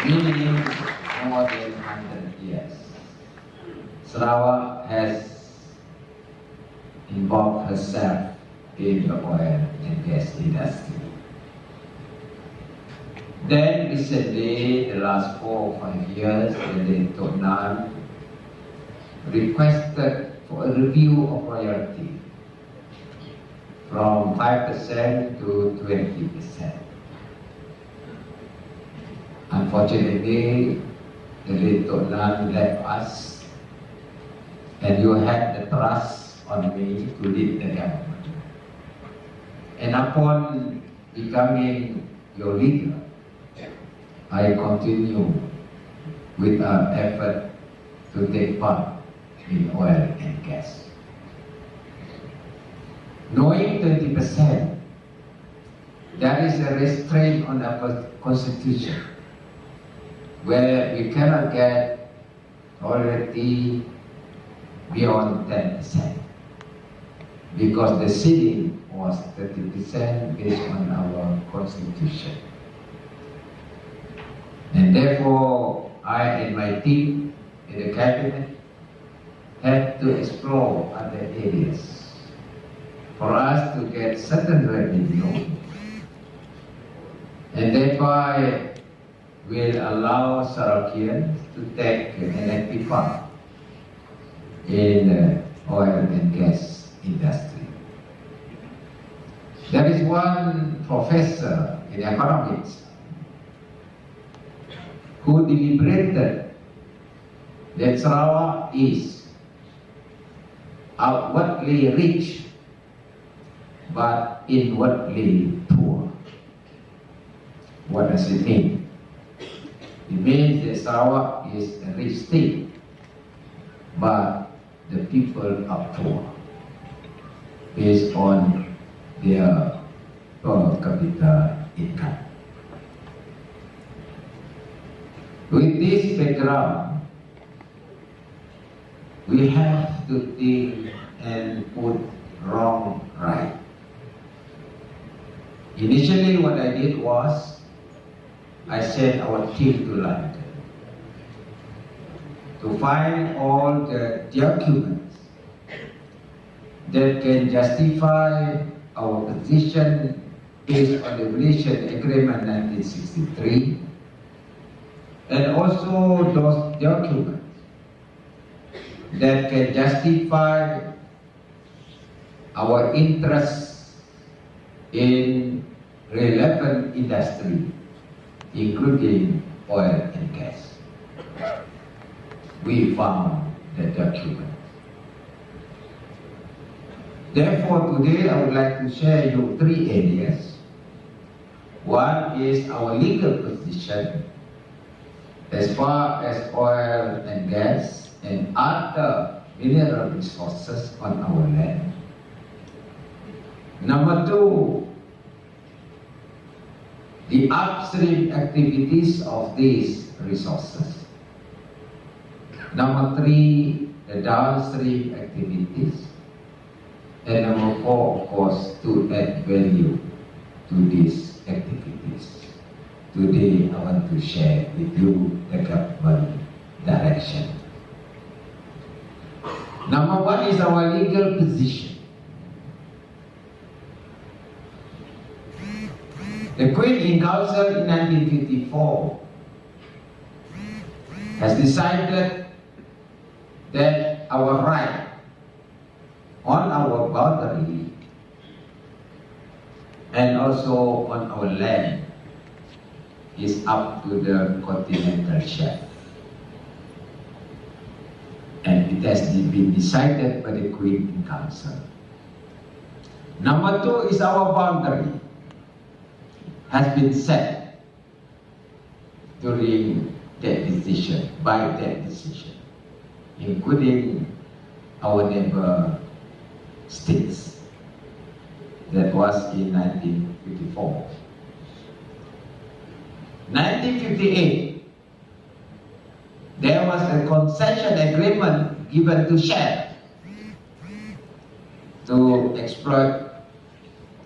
Meaning more than 100 years. Sarawak has involved herself in the oil and gas industry. Then recently, the last 4 or 5 years, the Tottenham requested for a review of royalty from 5% to 20%. Unfortunately, the late Tottenham left us, and you had the trust on me to lead the government. And upon becoming your leader, I continue with our effort to take part in oil and gas. Knowing 20%, there is a restraint on our constitution where we cannot get royalty beyond 10% because the ceiling was 30% based on our constitution. And therefore, I and my team in the cabinet had to explore other areas for us to get certain revenue, and thereby will allow Sarawakians to take an active part in the oil and gas industry. There is one professor in economics who deliberated that Sarawak is outwardly rich but inwardly poor. What does it mean? It means that Sarawak is a rich state, but the people are poor based on their per capita income. With this background, we have to think and put wrong right. Initially, what I did was I sent our team to London to find all the documents that can justify our position based on the Malaysian Agreement 1963, and also those documents that can justify our interests in relevant industry, including oil and gas. We found the document. Therefore, today I would like to share you 3 areas. One is our legal position as far as oil and gas and other mineral resources on our land. Number 2, the upstream activities of these resources. Number 3, the downstream activities. And number 4, of course, to add value to these activities. Today, I want to share with you the government direction. Number 1 is our legal position. The Queen in Council in 1954 has decided that our right on our boundary and also on our land is up to the continental shelf. And it has been decided by the Queen in Council. Number 2 is our boundary has been set during that decision, by that decision, including our neighbor states. That was in 1954. 1958, there was a concession agreement given to Shell to exploit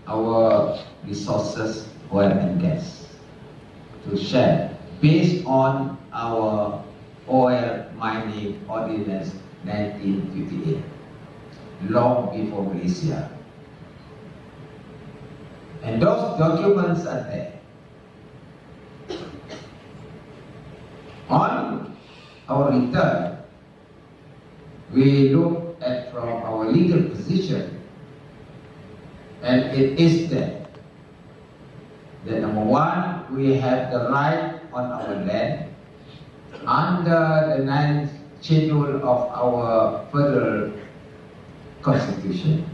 our resources, oil and gas, to Shell, based on our oil mining ordinance 1958, long before Malaysia. And those documents are there. On our return, we look at from our legal position, and it is there that number 1, we have the right on our land under the 9th schedule of our federal constitution.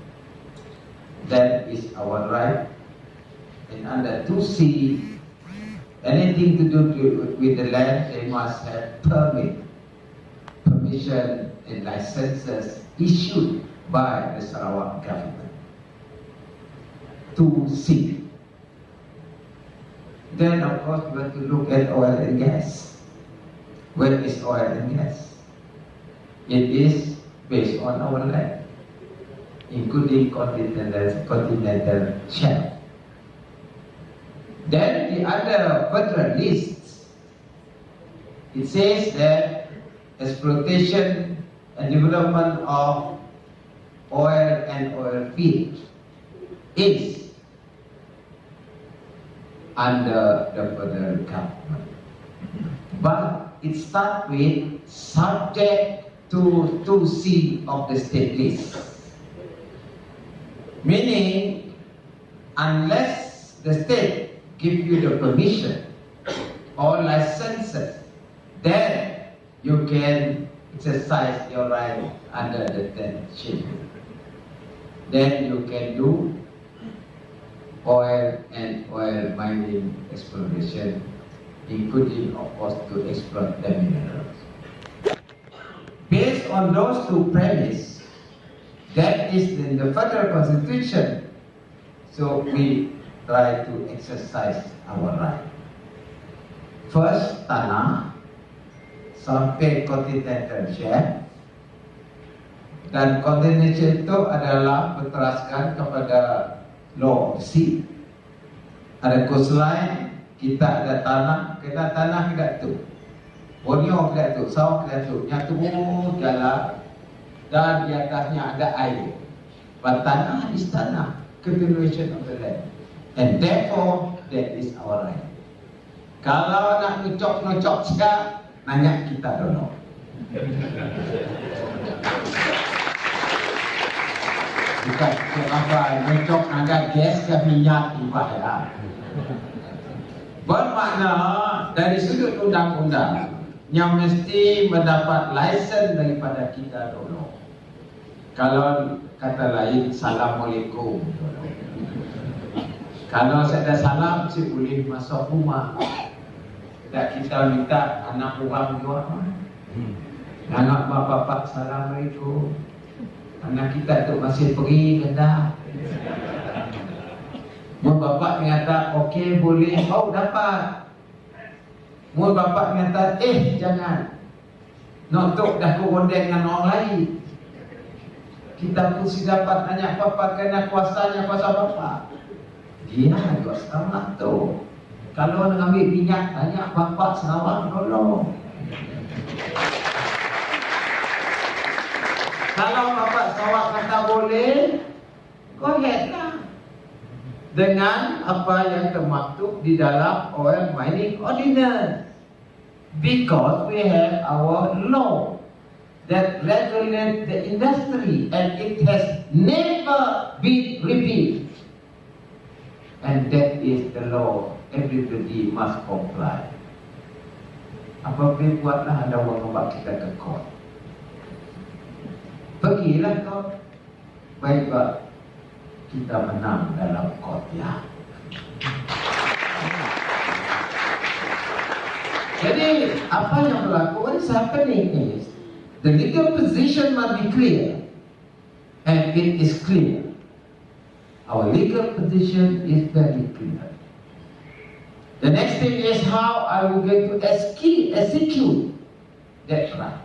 That is our right. And under 2C, anything to do with the land, they must have permission and licenses issued by the Sarawak government. 2C. Then of course we have to look at oil and gas. Where is oil and gas? It is based on our land, including continental shelf. Then the other federal lists, it says that exploitation and development of oil and oil field is under the federal government. But it starts with subject to 2C of the state list. Meaning, unless the state give you the permission or licenses, then you can exercise your right under the 10th schedule. Then you can do oil and oil mining exploration, including of course to exploit the minerals. Based on those 2 premises, that is in the federal constitution, so we try to exercise our right. First, tanah sampai continental shelf, dan continental itu adalah berteraskan kepada law of sea. Ada coastline, kita ada tanah, kita tanah kita tu, Borneo kita tu, Sarawak kita tu, yang tu jalan dan di atasnya ada air. But tanah is tanah, continuation of the land. And therefore, that is our right. Kalau nak nucok-nucok sekarang, nanya kita dulu. Bukan apa, nucok ada gas ke minyak ibah ya. Bermakna dari sudut undang-undang yang mesti mendapat license daripada kita dulu. Kalau kata lain, Assalamualaikum. Kalau saya ada salam, saya boleh masuk rumah. Tak kita minta anak orang juga. Anak bapak Assalamualaikum. Anak kita tu masih pergi kata. Mun bapak mengata, okey boleh, oh dapat. Mun bapak mengata, jangan. Notok dah kurondeng dengan orang lain. Kita mesti dapat nanya bapak kena kuasanya kuasa bapak. Dia juga Sarawak tu. Kalau nak ambil minyak, tanya bapak Sarawak dulu. Kalau bapak Sarawak kata boleh, go ahead lah. Dengan apa yang termaktub di dalam oil mining ordinance. Because we have our law that regulate the industry and it has never been repealed. and that is the law. Everybody must comply. Apabila buatlah ada orang membawa kita ke court. Pergilah kau. Baik-baik kita menang dalam court ya. Jadi apa yang berlaku? What is happening is the legal position must be clear, and it is clear. Our legal position is very clear. The next thing is how I will get to execute that right.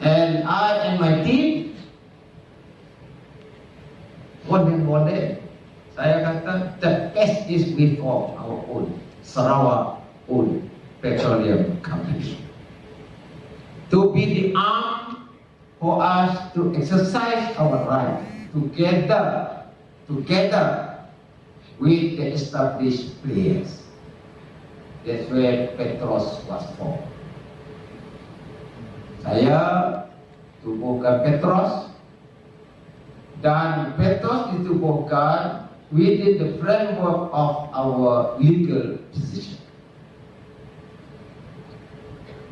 And I and my team, more than saya kata the best is before our own Sarawak own petroleum company. To be the arm for us to exercise our right together with the established players. That's where Petros was formed. Saya tubuhkan Petros, dan Petros ditubuhkan within the framework of our legal position.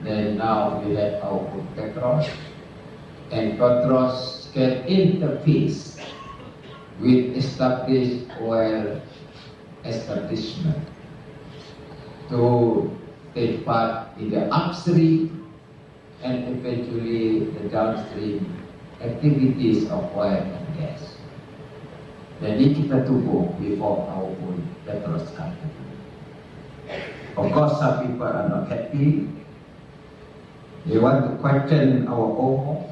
Then now we have our own Petros, and Petros can interface with established oil establishment to take part in the upstream and eventually the downstream activities of oil and gas. Jadi kita tubuh before our own Petros company. Of course, some people are not happy. They want to question our own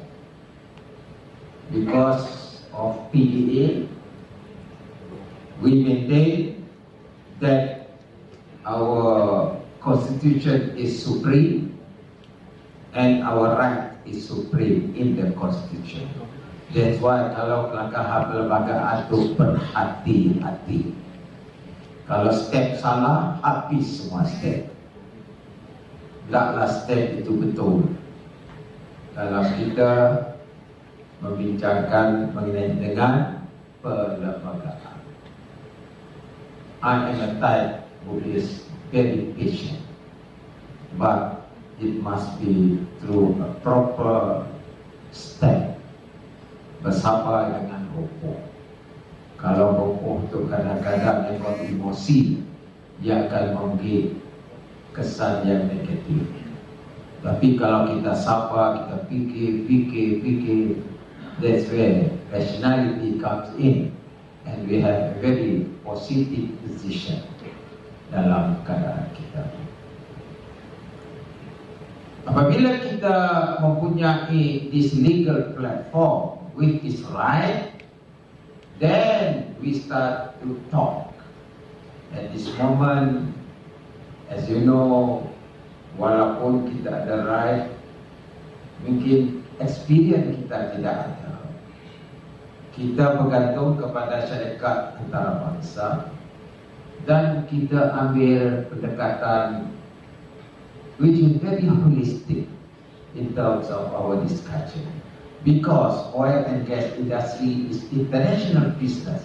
because of PEA. We maintain that our constitution is supreme and our right is supreme in the constitution. That's why kalau kelangkah perlembagaan itu berhati-hati. Kalau step salah, habis semua step. Taklah step itu betul. Dalam kita membincangkan mengenai dengan perlembagaan. I am a type who is very patient, but it must be through a proper step. Bersabar dengan ropoh. Kalau ropoh itu kadang-kadang ikut emosi, ia akan memberi kesan yang negatif. Tapi kalau kita sabar, kita fikir, that's where rationality comes in, and we have a very positive position dalam keadaan kita. Apabila kita mempunyai this legal platform with this right, then we start to talk. At this moment, as you know, walaupun kita ada right, mungkin experience kita tidak ada. Kita bergantung kepada syarikat antarabangsa dan kita ambil pendekatan which is very holistic in terms of our discussion, because oil and gas industry is international business.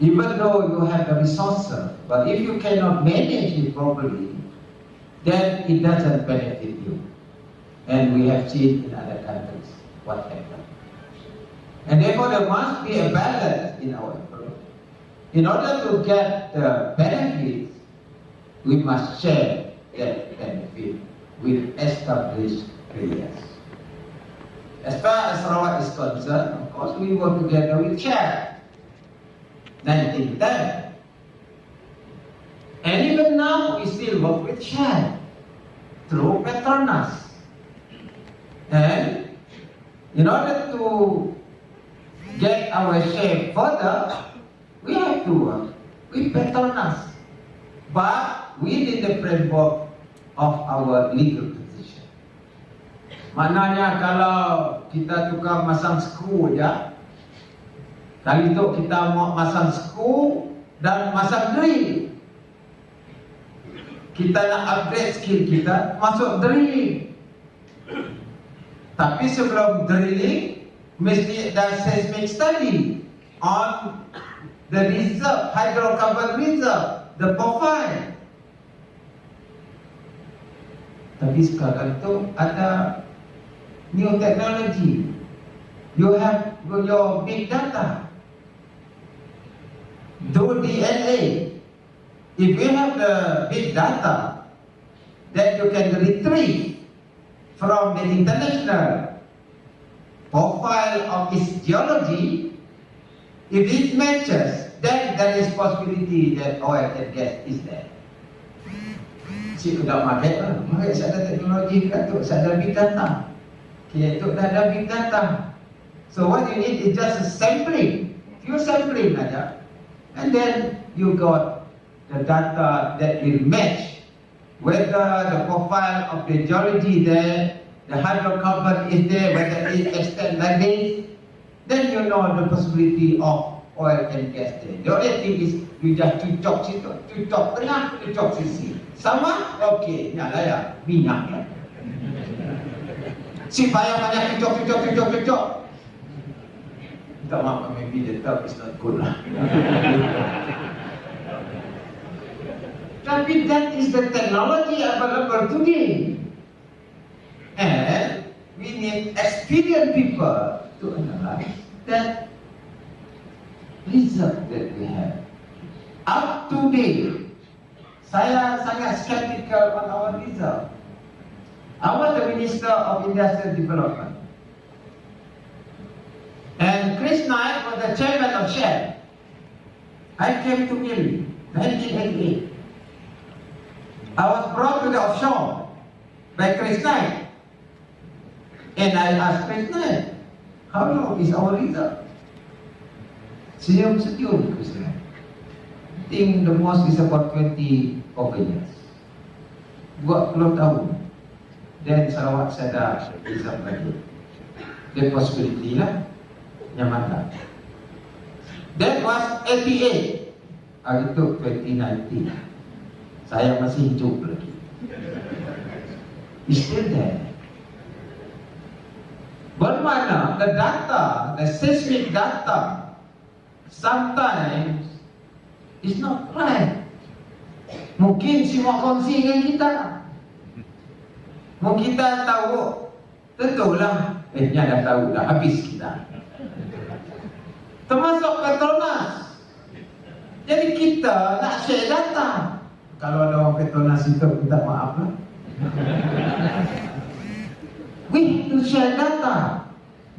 Even though you have the resources, but if you cannot manage it properly, then it doesn't benefit you. And we have seen in other countries what happened. And therefore there must be a balance in our approach. In order to get the benefits, we must share that benefit with established players. As far as Sarawak is concerned, of course we work together with Chad. 1910. And even now we still work with Chad through Petronas. And in order to get our share further, we have to work with Petronas, but within the framework of our legal position. Maknanya kalau kita tukar masang skru aja, kali itu kita mau masang skru dan masang drill. Kita nak upgrade skill kita, masuk drilling. Tapi sebelum drilling, mesti ada seismic study on the reserve, hydrocarbon reserve, the profile. Tapi sekarang tu ada new technology. You have your big data. Do DNA. If you have the big data, then you can retrieve from the international profile of its geology. If it matches, then there is possibility that oil and gas is there. Si sudah market lah, market saya ada teknologi kat tu, saya ada big data. Okay, tu dah ada big data. So what you need is just a sampling, few sampling aja, and then you got the data that will match whether the profile of the geology there, the hydrocarbon is there, whether it extends like this. Then you know the possibility of oil and gas there. The only thing is you just cucok situ, cucok tengah, cucok sisi. Sama? Okey, nyala ya, minyak ya. Si payah banyak cucok. Tak maaf, maybe the top is not good lah. Tapi that is the technology available today. And we need experienced people to analyze that result that we have. Up to date, saya sangat skeptical on our result. I was the Minister of Industrial Development. And Chris Knight was the chairman of Shell. I came to Miri, 1988. I was brought to the offshore by Chris Knight. And I asked Chris Knight, how long is our result? Senyum-senyum Chris Knight. I think the most is about 20 years. 20 tahun. Dan Sarawak saya dah result lagi. The possibility lah. Yang mana? That was 88. Hari itu 2019. Saya masih hidup lagi. It's still there. Bermakna the data, the seismic data, sometimes is not right. Mungkin semua kongsi dengan kita. Mungkin kita tahu, tentulah. Nya dah tahu, dah habis kita. Termasuk Petronas. Jadi kita nak share data. Kalau ada orang Petronas itu, minta maaf lah. We have to share data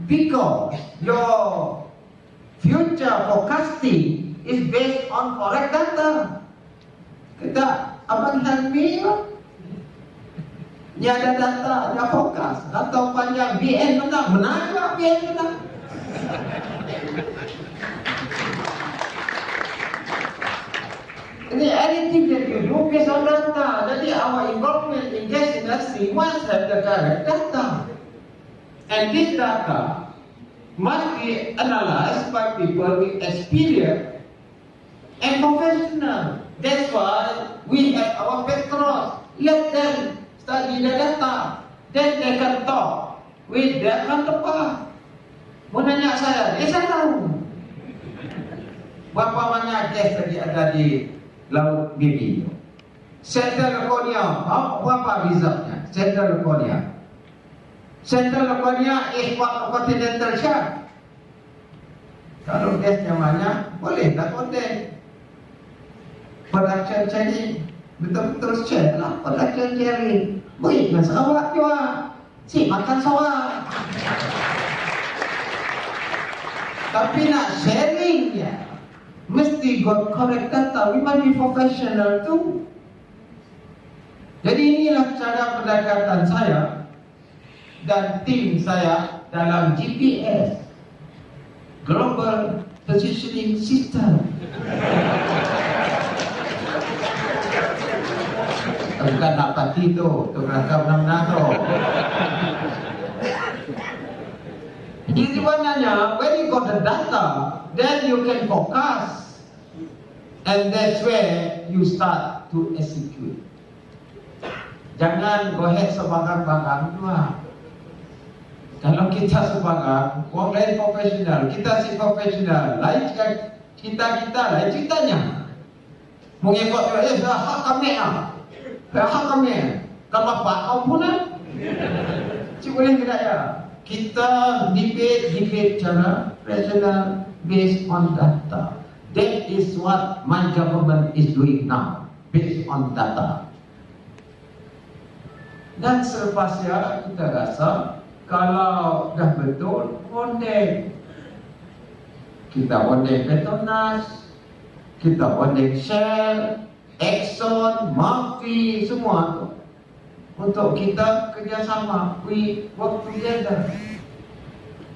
because your future forecasting is based on correct data. Kita abang Helmi dia ada data, dia forecast. Data panjang BN menang juga BN menang. Anything that you do based on data. Jadi our involvement in gas industry must have the correct data. And this data must be analyzed by people with experience and professional. That's why we have our Petros. Let them study the data. Then they can talk with their counterpart. Mau nanya saya tahu. Berapa banyak gas tadi ada di Laut Miri? Central Laconia, berapa resultnya? Central Laconia. Central Laconia is part of continental shelf. Kalau gasnya banyak, boleh tak konten. Production sharing, betul-betul share lah. Production sharing, boleh dengan Sarawak juga. Si makan Sarawak. Tapi nak sharing ya, mesti got correct data. We must be professional too. Jadi inilah cara pendekatan saya dan tim saya dalam GPS, Global Positioning System. Bukan nak pati tu rakam benar-benar tu. Jadi sebenarnya, when you got the data, then you can focus, and that's where you start to execute. Jangan go ahead sebarang-barang dua. Kalau kita sebarang, orang lain profesional, kita si profesional, lain kita lah ceritanya. Mengikut dia, hak kami lah. Hak kami. Kalau bapak kau pun lah. Cik boleh tidak ya? Kita debate cara rational based on data. That is what my government is doing now, based on data. Dan selepasnya kita rasa kalau dah betul, bonding. Kita bonding Petronas, kita bonding Shell, Exxon, Murphy, semua tu. Untuk kita kerjasama, we work together.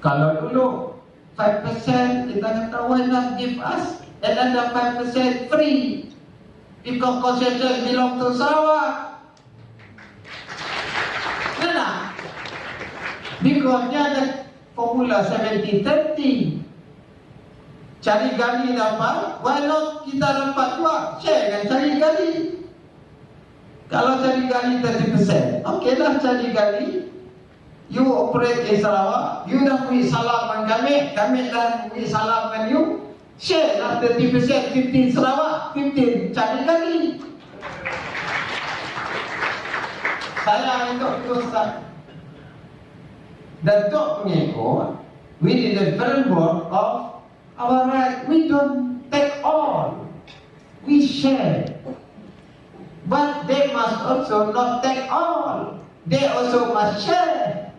Kalau dulu 5% kita kata, why not give us another 5% free? Because concession belong to Sarawak. Kenapa? Because dia ada formula 70-30. Cari gali dapat, why not kita dapat juga? Share kan cari gali. Kalau cari gali 30%, okey lah cari gali. You operate in Sarawak, you dah beri salam dengan kami dah beri salam dengan you. Share lah 30%, 15 Sarawak, 15 cari gali. Saya untuk teruskan. Dan untuk mengikut, within the framework of our right, we don't take all, we share. But they must also not take all, they also must share.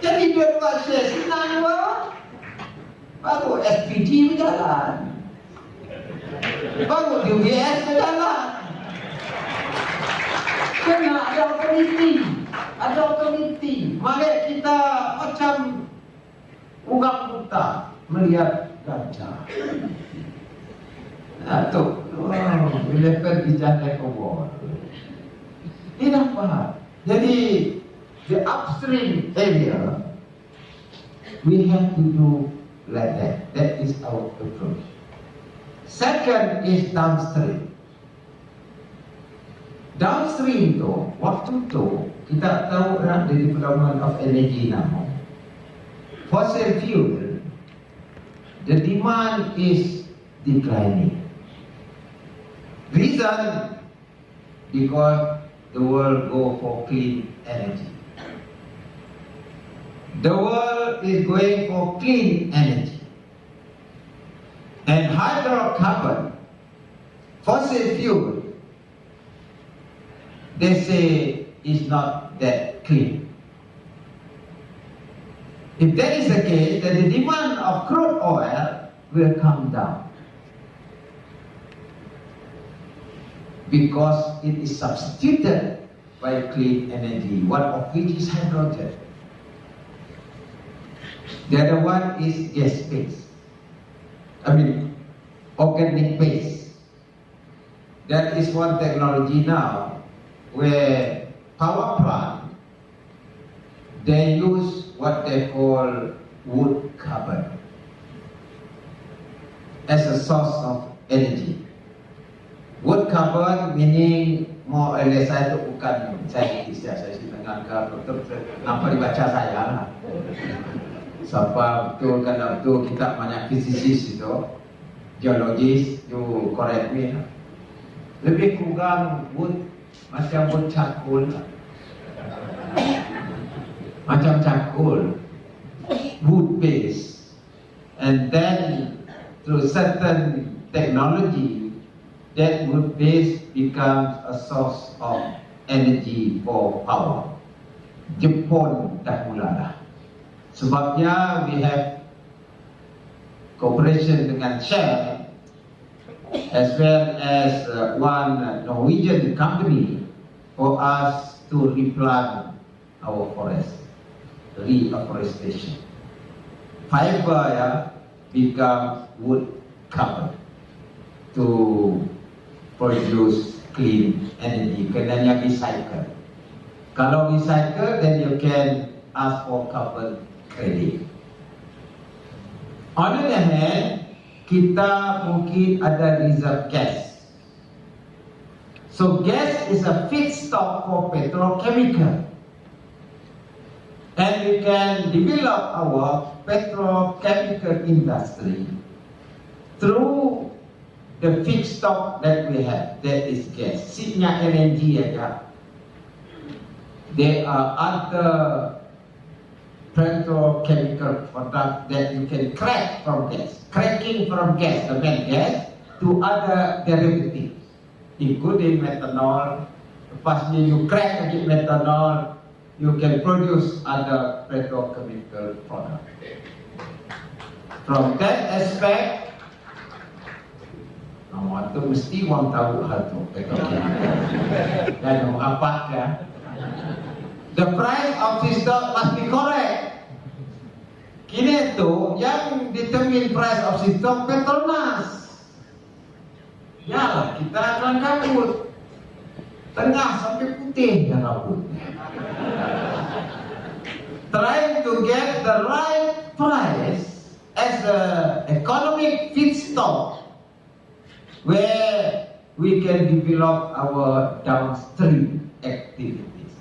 Jadi dua share, senang dua. Baru SPD berjalan, baru UBS berjalan. Kena ada otoriti. Mari kita macam ugang buta melihat gajah. Atuk, bila perbicaraan kebun, ini dapat. Jadi the upstream area, we have to do like that. That is our approach. Second is downstream. Downstream tu, waktu tu kita tahu kan the development of energy now. Fossil fuel, the demand is declining. Reason, because the world go for clean energy. The world is going for clean energy. And hydrocarbon, fossil fuel, they say is not that clean. If that is the case, then the demand of crude oil will come down, because it is substituted by clean energy, one of which is hydrogen. The other one is gas-based, organic base. That is one technology now where power plant, they use what they call wood carbon as a source of energy. Wood carbon meaning more or less, saya tu bukan saintis ya, saya sedang nampak dibaca saya lah. Siapa betul kan betul, kita banyak fizisis itu, geologis, you correct me. Lebih kurang wood macam wood cakul, macam cakul, wood base, and then through certain technology, that wood base becomes a source of energy for power. Jepun dah mula dah. Sebabnya we have cooperation dengan Shell as well as one Norwegian company for us to replant our forest, reforestation. Fiber become wood carbon to produce clean energy. Kenanya recycle. Kalau recycle, then you can ask for carbon credit. On the other hand, kita mungkin ada reserve gas. So gas is a feedstock for petrochemical, and we can develop our petrochemical industry through the feedstock that we have, that is gas. Minyak LNG aja. There are other petrochemical products that you can crack from gas. Cracking from gas, the main gas, to other derivatives, including methanol. Lepas you crack lagi methanol, you can produce other petrochemical products. From that aspect, itu mesti orang tahu hal itu petrochemical. Dan apa ya? The price of feedstock must be correct. Kini tu yang determine price of feedstock Petronas. Yalah, kita akan kabut. Tengah sampai putih dan rambut. Trying to get the right price as an economic feedstock where we can develop our downstream activities.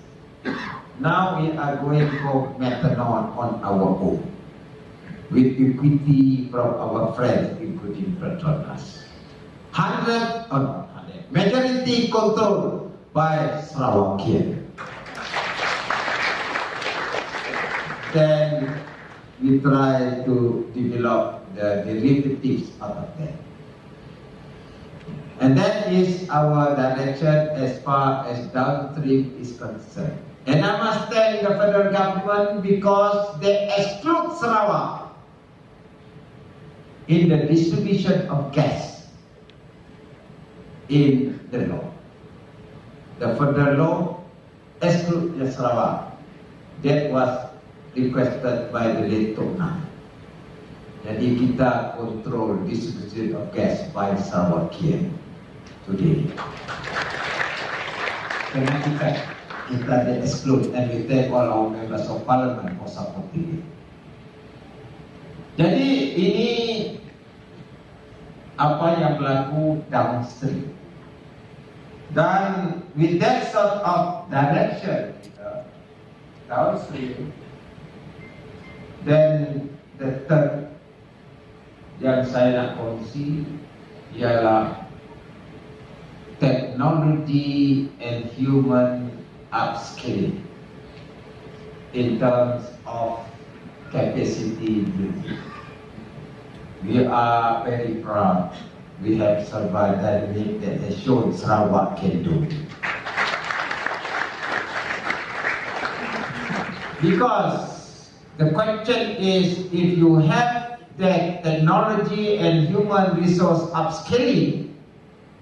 Now we are going for methanol on our own, with equity from our friends, including Petronas. 100 or not 100, majority control by Sarawakian. Then we try to develop the derivatives out of that. And that is our direction as far as downstream is concerned. And I must thank the federal government because they exclude Sarawak in the distribution of gas in the law. The federal law excludes Sarawak. That was requested by the late Tokna. Jadi kita control distribution of gas by Sarawakian today. Karena kita di-exclude and we take all our members of parliament for supporting it. Jadi ini apa yang berlaku downstream. Dan with that sort of direction downstream, then the third yang saya nak kongsi ialah technology and human upskilling in terms of capacity building. We are very proud. We have survived dynamic that has shown Sarawak can do. Because the question is, if you have that technology and human resource upskilling,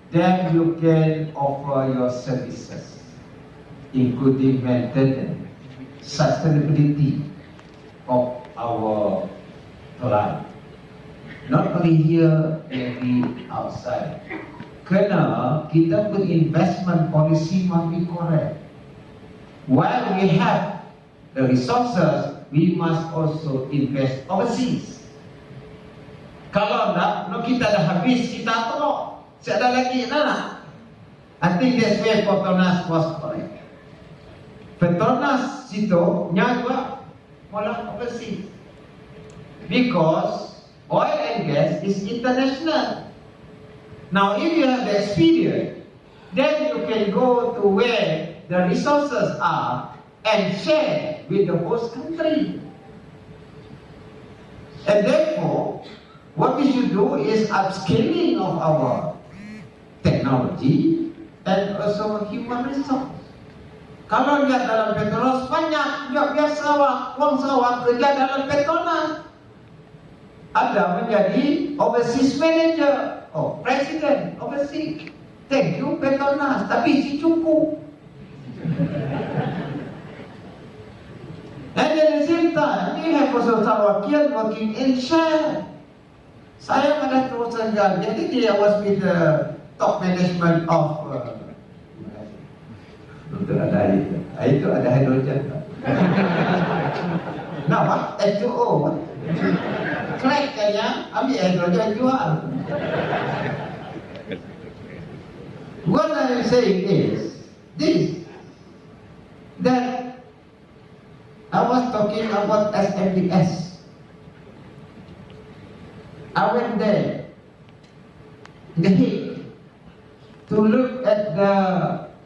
then you can offer your services, including maintenance, sustainability of our plant. Not only here, maybe outside. Kerana kita investment policy must be correct. While we have the resources, we must also invest overseas. Kalau tak, kita dah habis, kita tolong. Siapa lagi nak? I think that's where Petronas was correct. Petronas situ nyawa mula overseas. Because oil and gas is international. Now if you have the experience, then you can go to where the resources are and share with the host country. And therefore, what we should do is upscaling of our technology and also human resource. Kalau lihat dalam Petronas banyak job biasa orang Sarawak kerja dalam Petronas. Ada menjadi overseas manager, president overseas. Thank you Petronas, tapi si cukup. And at the same time, we have also Sarawakian working in Shell. Saya pada terus saja. Jadi dia was with the top management of untuk ada itu ada hidrogen. Nah, what? H2O. Crack kaya, ambil hidrogen jual. What I'm saying is this, that I was talking about SMDS. I went there The Hague to look at the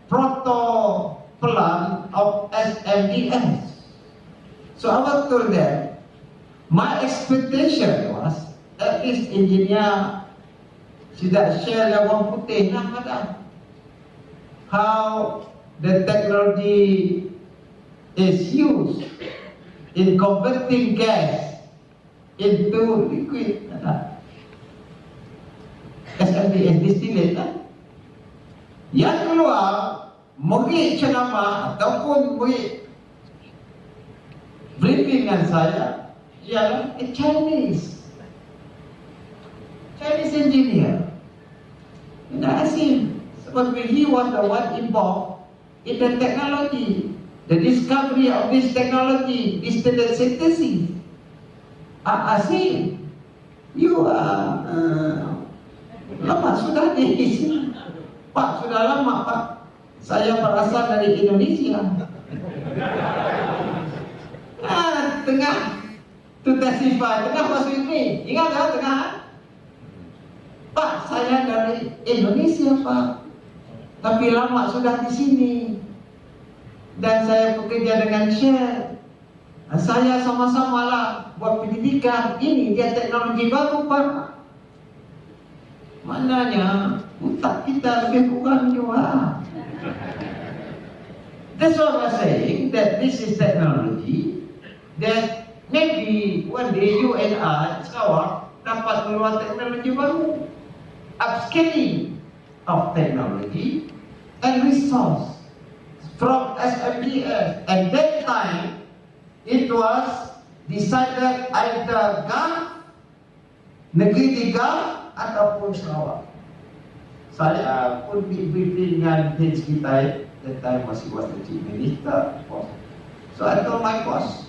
proto plan of SMDS. So I was told that my expectation was at least engineer tidak share yang orang putih lah pada how the technology is used in converting gas into liquid. SMDS distillate lah. Yang keluar murid ceramah ataupun murid briefing dengan saya ialah Chinese engineer. And I asked him, because he was the one involved in the technology, the discovery of this technology, distillate synthesis. I asked him, you are lama sudah di sini. Pak, sudah lama Pak. Saya berasal dari Indonesia. Tengah to testify, tengah masuk ini. Ingat ya, tengah. Pak, saya dari Indonesia Pak. Tapi lama sudah di sini. Dan saya bekerja dengan Shell. Saya sama-sama lah buat pendidikan. Ini dia teknologi baru Pak. Maknanya otak kita lebih kurang juga. That's what I'm saying, that this is technology that maybe one day you and I, Sarawak, dapat keluar teknologi baru, upscaling of technology and resource from SMDS. And that time it was decided either GAN, negeri 3 ataupun Sarawak. Saya pun briefing dengan heads kita, that time masih was the chief minister. So I told my boss,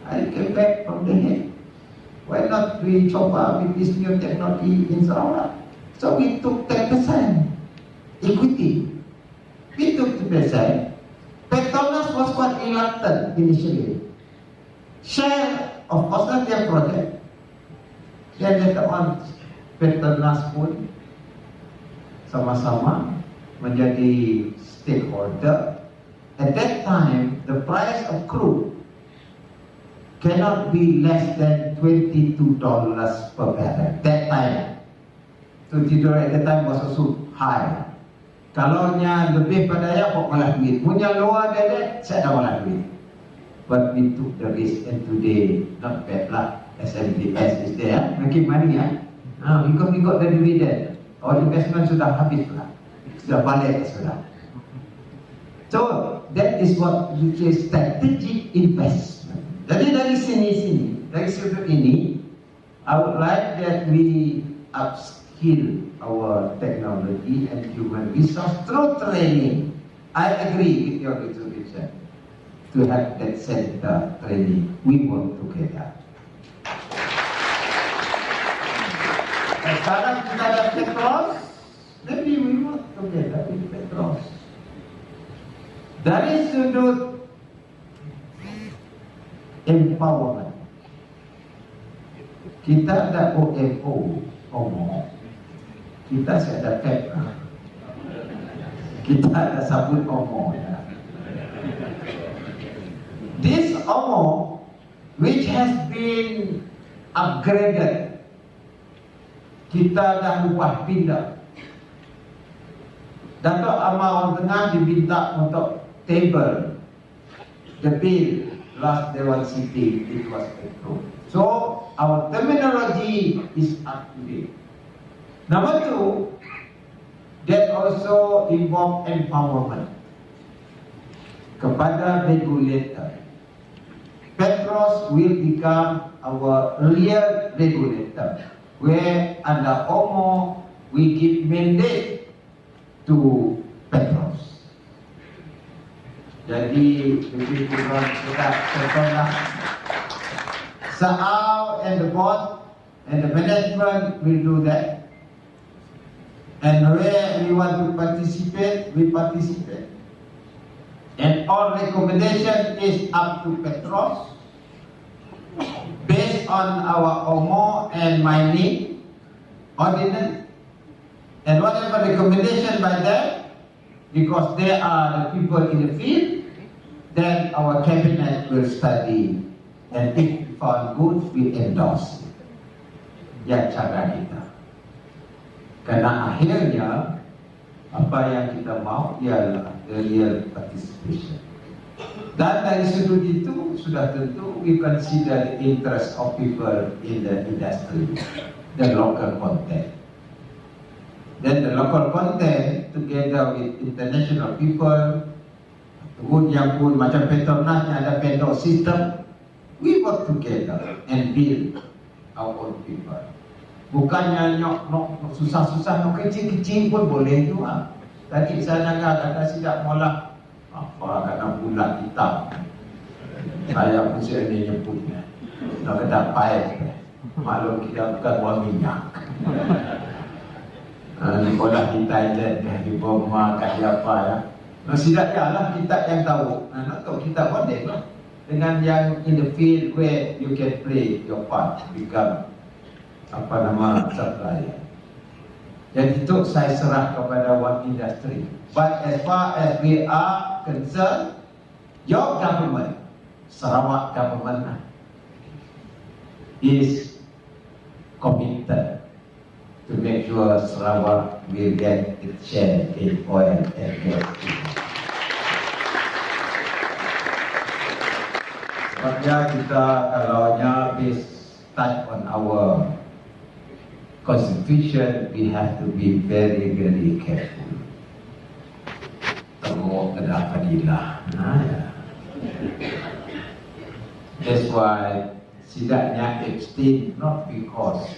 I came back from the head, why not we coba with this new technology in Sarawak? So we took 10% equity. We took 10%. Petronas was quite reluctant initially. Share, of course, not their project. Then later on, Petronas pun sama-sama menjadi stakeholder. At that time, the price of crude cannot be less than $22 per barrel. That time, $22 at that time was also high. Kalau nya lebih pada ya, kok malah duit. Punya lower than that, saya dah malah duit. But we took the risk, and today not bad lah. SMDS is there, making money ya. Because we got the dividend. Our investment sudah habis lah, sudah balik sudah. So that is what we say strategic investment. Jadi dari sini, dari sudut ini, I would like that we upskill our technology and human resource through training. I agree with your resolution to have that center training. We work together. Sekarang kita ada Petros, maybe we work together with Petros. Dari sudut empowerment, kita ada OMO, kita ada PERCUMA, kita ada sabut OMO. This OMO, which has been upgraded, kita dah ubah pindah. Datuk Amal Orang Tengah diminta untuk table the bill last Dewan sitting, it was approved. So our terminology is up to date. Number two, that also involve empowerment kepada regulator. Petros will become our real regulator, where under OMO we give mandate to Petros. Jadi lebih kurang kita contohlah Saal and the board and the management will do that, and where we want to participate, we participate, and all recommendation is up to Petros based on our OMO and mining ordinance And whatever recommendation by them, because they are the people in the field, then our cabinet will study, and if found good, we endorse. Ya cara kita. Karena akhirnya apa yang kita mau ialah the real participation. Dan dari sudut itu sudah tentu we consider the interest of people in the industry, the local content. Then the local content together with international people, yang pun macam Petronasnya ada vendor system, we work together and build our own people. Bukannya nok susah-susah, nok kecil-kecil pun boleh juga. Tadi saya kata tidak molah apa kena bulat hitam. Saya pun sering nyebutnya. Nak kena paip. Maklum kita bukan buang minyak. Sekolah di Thailand, di Burma, kat apa ya. Nah, tidaklah kita yang tahu. Nak tahu kita boleh lah. Dengan yang in the field where you can play your part, become apa nama supplier. Jadi itu saya serah kepada one industry. But as far as we are concerned, your government, Sarawak government, is committed to make sure Sarawak will get its share in oil and gas. Sebabnya kita kalaunya based on our constitution, we have to be very, very careful. Tengok kena padilah. That's why sidaknya abstain, not because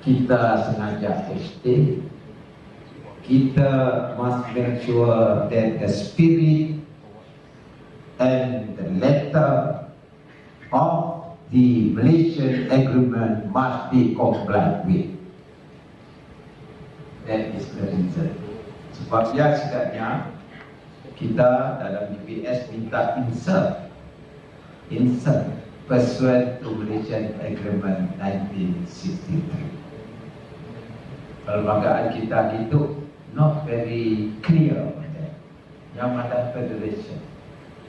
kita sengaja abstain. Kita must make sure that the spirit and the letter of the Malaysian agreement must be complied with. That is the reason. Sebabnya setidaknya kita dalam GPS minta insert pursuant to Malaysian Agreement 1963. Perlembagaan kita gitu not very clear on that. Yang ada federation.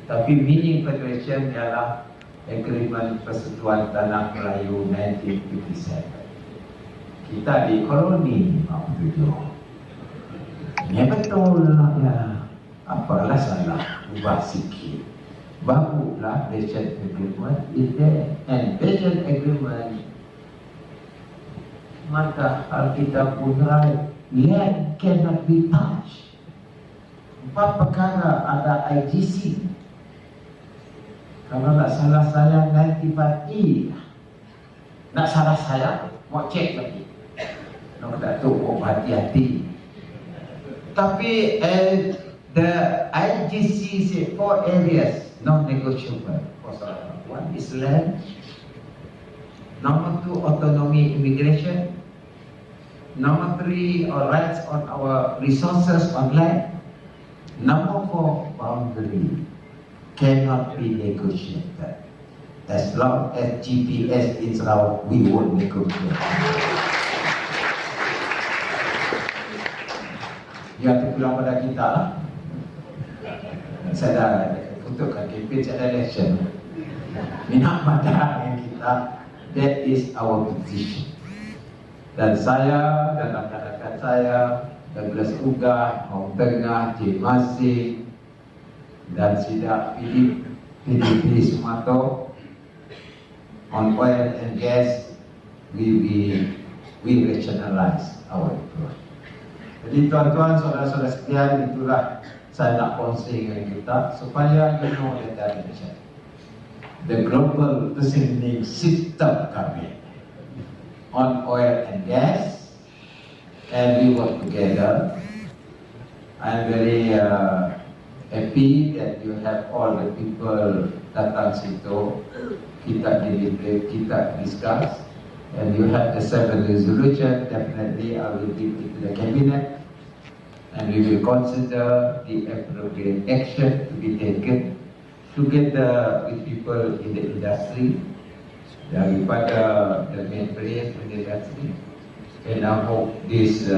Tapi meaning federation ialah Agreement Persatuan Tanah Melayu 1957. Kita di koloni waktu itu. Ya betul lah ya. Apalah salah, ubah sikit. Barulah Malaysian Agreement is there. And Malaysian Agreement, maka hal kita pun right, land cannot be touched. Empat perkara ada IGC. Kalau nak salah saya 95E, nak salah saya mau cek lagi. Nak tak tahu hati-hati. Tapi the IGC say 4 areas non-negotiable. One is land. Number 2, autonomy immigration. Number 3, our rights on our resources on land. Number 4, boundary. Cannot be negotiated. As long as GPS is around, we won't negotiate. Dia terpulang pada kita lah. Saya dah putuskan campaign, saya dah election. Minat mata yang kita, that is our position. Dan saya dan rakan-rakan saya, Douglas Ugah, Hong Tengah, J. Masih, dan sidak PDP Sumato on oil and gas, we rationalize our approach. Jadi tuan-tuan, saudara-saudara sekalian, itulah saya nak kongsi dengan kita supaya you know the direction, the global positioning system kami on oil and gas, and we work together. I'm very happy that you have all the people datang situ, kita deliberate, kita discuss, and you have the 7 resolution. Definitely I will give it to the cabinet, and we will consider the appropriate action to be taken together with people in the industry, daripada the main players in the industry, And I hope this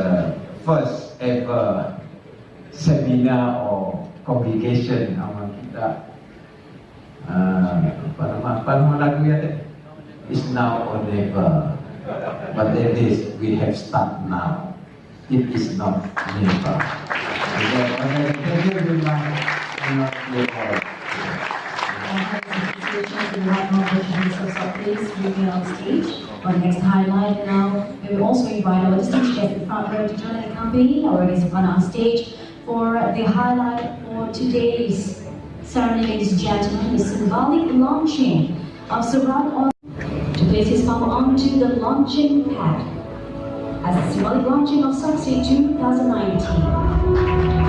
first ever seminar or congregation sama kita apa nama lagu ya? Is now or never. But at least we have start now. It is not never. Thank you very much. Please remain on stage. On the next highlight now, we will also invite our distinguished guest in front row to join the company, our guest on stage for the highlight for today's ceremony, ladies and gentlemen, the symbolic launching of Sarawak to place his palm onto the launching pad as the symbolic launching of SOGSE 2019.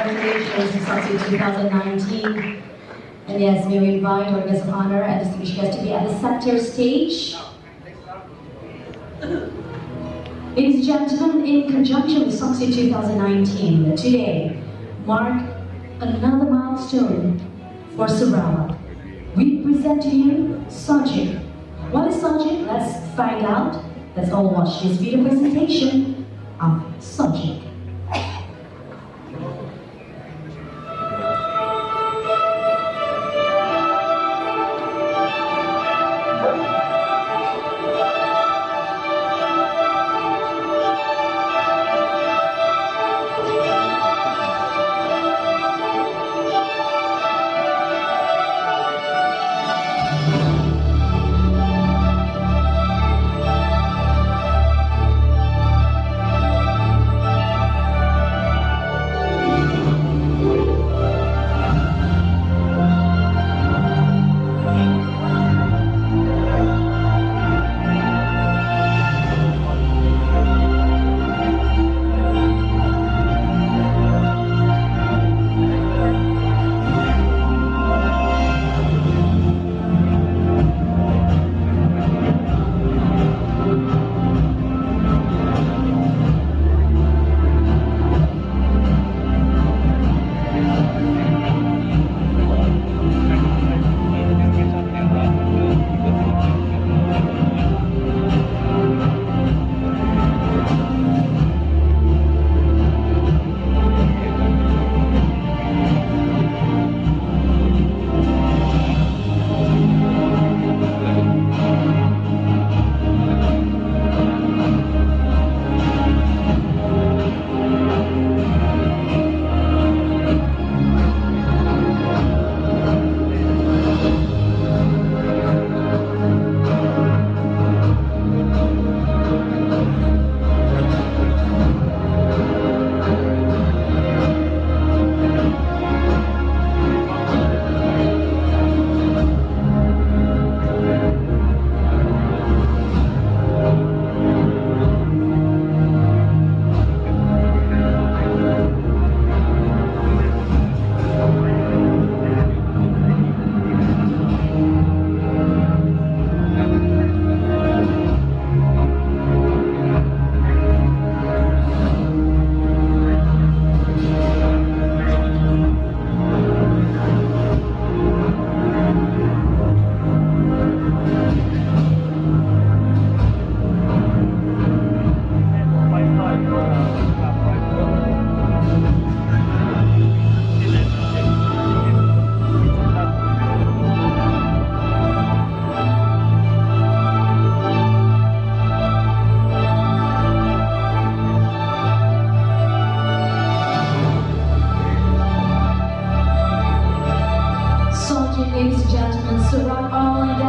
Congratulations, SOGSE 2019. And yes, may we invite our guest of honor and distinguished guest to be at the center stage. Ladies and gentlemen, in conjunction with SOGSE 2019, today mark another milestone for Sarawak. We present to you SOGSE. What is SOGSE? Let's find out. Let's all watch this video presentation of SOGSE.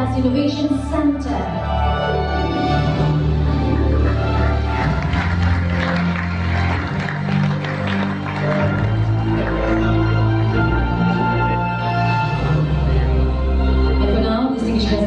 Gas Innovation Center.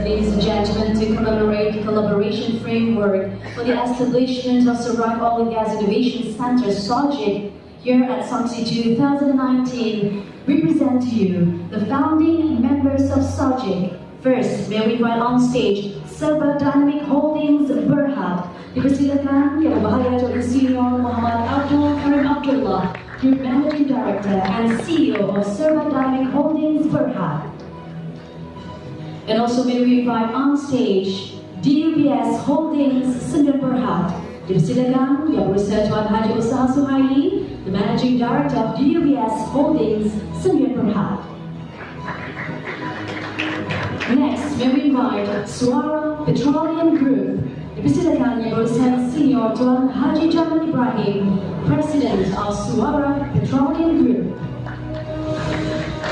Ladies and gentlemen, to commemorate the collaboration framework for the establishment of Sarawak Oil and Gas Innovation Center, SOGSE, here at SOGSE 2019, we present to you the founding members of SOGSE. First, may we invite on stage Sarawak Dynamic Holdings Berhad, dipersilakan Yang Berbahagia Dr. Senior Muhammad Abdul Karim Abdullah, Group Managing Director and CEO of Sarawak Dynamic Holdings Berhad. And also may we invite on stage DUBS Holdings Sdn Berhad, dipersilakan Yang Bersama Tuan Haji Usaha Suhaili, the Managing Director of DUBS Holdings Sdn Berhad. Next, may we invite Suara Petroleum Group, dipersilakan Yang Bersama Senior Tuan Haji Jamal Ibrahim, President of Suara Petroleum Group.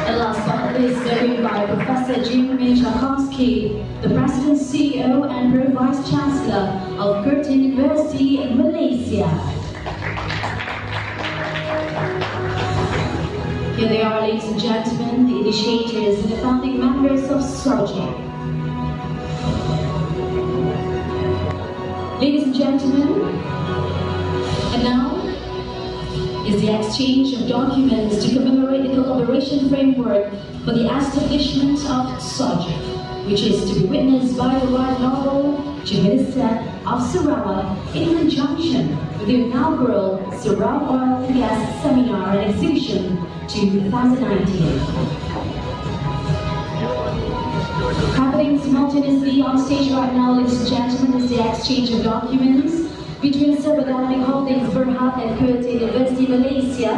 And last but not least, may we invite Professor Jimmy Tchaikovsky, the President, CEO and Group Vice Chancellor of Curtin University in Malaysia. Here they are, ladies and gentlemen, the initiators and the founding members of SOGSE. Ladies and gentlemen, and now is the exchange of documents to commemorate the collaboration framework for the establishment of SOGSE, which is to be witnessed by the Right Honourable Chief Minister of Sarawak in conjunction with the inaugural Sarawak Oil and Gas Seminar and Exhibition 2019. Happening simultaneously on stage right now, ladies and gentlemen, is the exchange of documents between Sarawak Dynamic Holdings Berhad and Curtin University Malaysia,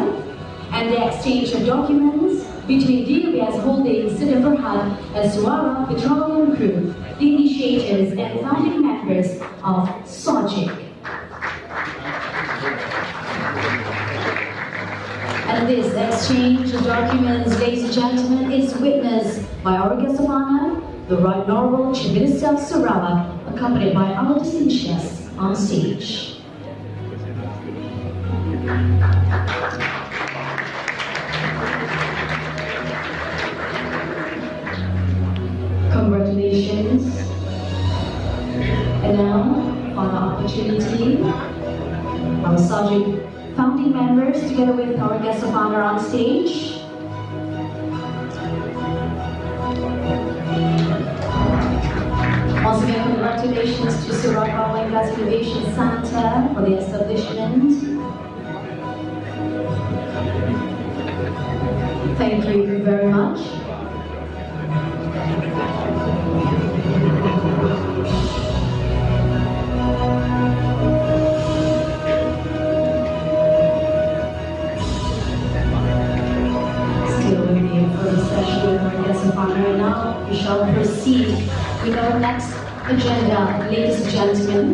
and the exchange of documents between DUBS Holdings Sdn Berhad and Suara Petroleum Group, the initiators and founding members of SOGSE. And this exchange of documents, ladies and gentlemen, is witnessed by our guest of honor, the Right Honourable Chief Minister of Sarawak, accompanied by our distinguished on stage. Congratulations. And now, on the opportunity, our SOGSE founding members, together with our guest of honor on stage. Once again, congratulations to Sarawak Oil and Gas Innovation Center for the establishment. Thank you very much. Still waiting for the session with our guest of honor, and now we shall proceed with our next agenda, ladies and gentlemen.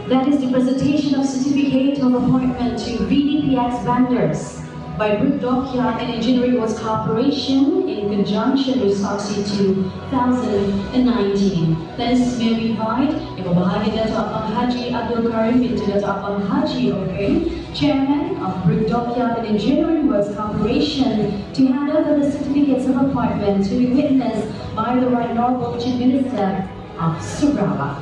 That is the presentation of Certificate of Appointment to VDPX vendors by Group Dockyard and Engineering Works Corporation in conjunction with SOGSE 2019. That is, may we invite Yang Berbahagia Dato' Abang Haji Abdul Karim binti Dato' Abang Haji Orin, Chairman of Group Dockyard and Engineering Works Corporation, to hand over the certificates of appointment to be witnessed by the Right Honourable Chief Minister of Sarawak.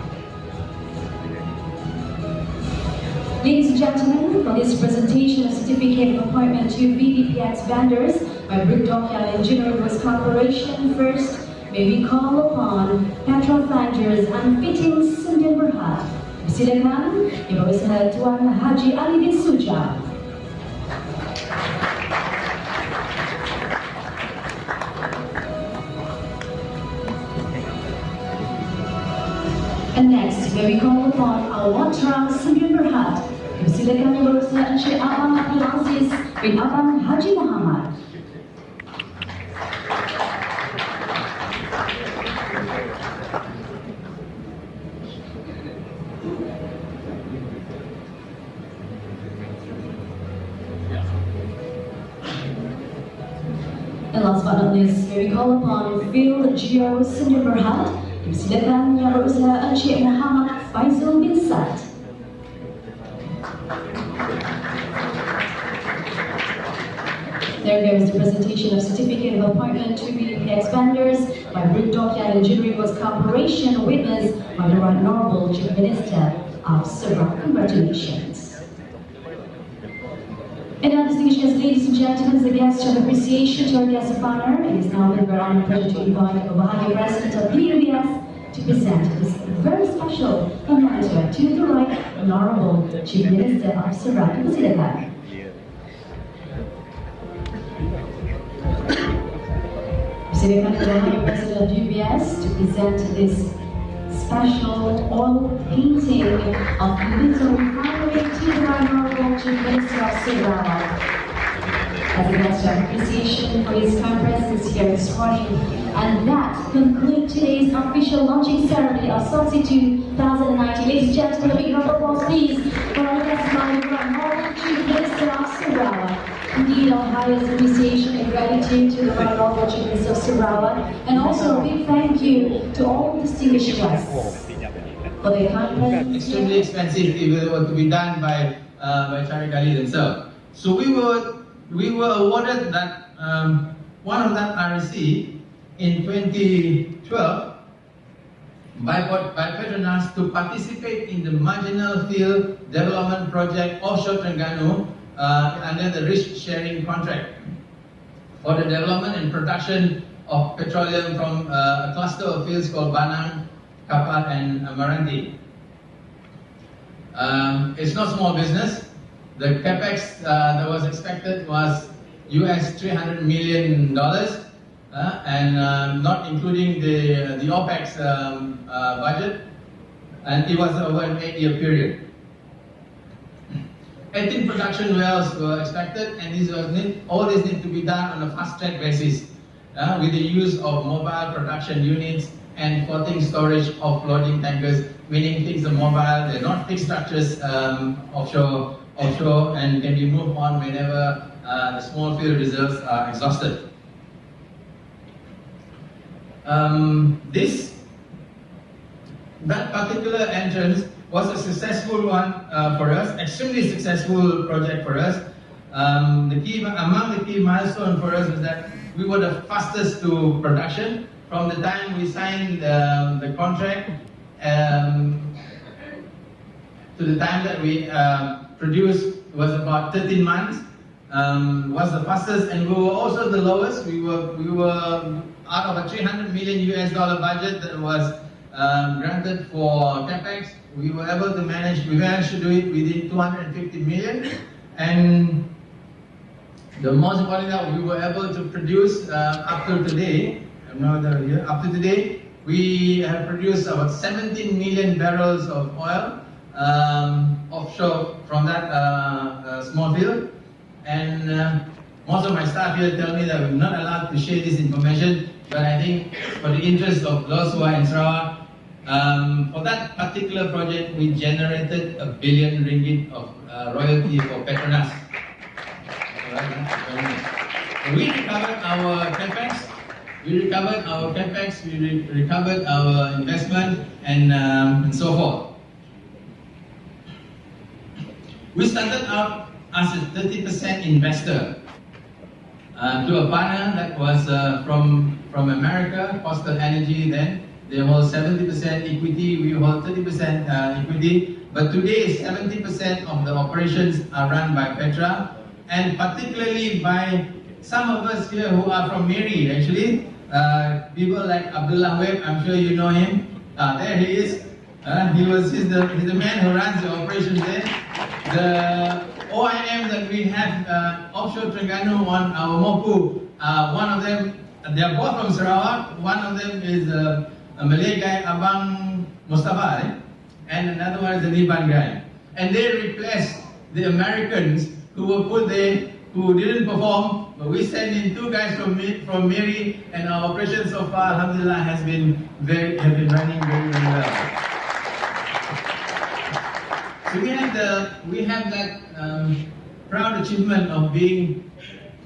Ladies and gentlemen, for this presentation of Certificate of Appointment to VDPX vendors by Group Dockyard Engineering Works Corporation, first may we call upon Petrol Flangers and Fittings Sdn Berhad. Silakan, Yang Bersama Tuan Haji Ali bin Suja. And next, may we call upon Al-Watra Sdn Berhad. Silakan Yang Bersama Encik Abang Abdul Aziz bin Abang Haji Muhammad. And last but not least, may we call upon Field GRO Senior Berhad, dipersilakan Yang Berusaha Encik Muhammad Faizul bin Said. There goes the presentation of Certificate of Appointment to BDP Expanders by Brigadier Dockyard Engineering was cooperation witnessed by the Right Honourable Chief Minister of Sarawak. Congratulations. And now, distinguished guests, ladies and gentlemen, as a guest of appreciation to our guest of honor, it is now with our honor and pleasure to invite the Bahagi President of PERCUMA to present this very special memento to the Right Honourable Chief Minister of Sarawak. Dipersilakan. Silakan Bahagi President of UBS to present this special oil painting of the little refinery to the Right Honourable Chief Minister of Sarawak. As a guest of appreciation for his kind presence here this morning. And that concludes today's official launching ceremony of SOGSE 2019. Ladies and gentlemen, a big round of applause please for our guest of honor, Right Honourable Chief Minister of Sarawak. Indeed, our highest appreciation and gratitude to the Right Honourable Chief Minister of Sarawak, and also a big thank you to all distinguished guests for their kind presence. Extremely expensive if it were to be done by Charlie Gali themselves. So we were awarded that one of that RSC in 2012 by Petronas to participate in the marginal field development project offshore Terengganu under the risk sharing contract for the development and production of petroleum from a cluster of fields called Banang, Kapar and Meranti. It's not small business. The capex that was expected was US $300 million, and not including the OPEX budget, and it was over an 8-year period. 18 production wells were expected, and all this need to be done on a fast-track basis with the use of mobile production units and floating storage offloading tankers, meaning things are mobile, they're not fixed structures offshore, and can be moved on whenever the small field reserves are exhausted. That particular entrance was a successful one for us, extremely successful project for us. Among the key milestones for us was that we were the fastest to production. From the time we signed the contract to the time that we produced was about 13 months. Was the fastest, and we were also the lowest. We were out of a $300 million budget that was granted for capex. We were able to manage. We managed to do it within 250 million, and the most important that we were able to produce up to today. Up to today, we have produced about 17 million barrels of oil offshore from that small field. And most of my staff here tell me that we're not allowed to share this information, but I think for the interest of those who are in Sarawak, for that particular project, we generated $1 billion ringgit of royalty for Petronas. We recovered our capex. We recovered our investment, and so forth. We started out as a 30% investor to a partner that was from America, Coastal Energy. Then they hold 70% equity. We hold 30% equity. But today, 70% of the operations are run by Petra, and particularly by some of us here who are from Miri. Actually, people like Abdullah Web. I'm sure you know him. There he is. He's the man who runs the operations there. The OIM that we have offshore Terengganu on our Mopu, one of them, they are both from Sarawak. One of them is a Malay guy, Abang Mustafa, and another one is a Liban guy. And they replaced the Americans who were put there, who didn't perform. But we sent in 2 guys from Miri, and our operation so far, alhamdulillah, have been running very, very well. So we have that proud achievement of being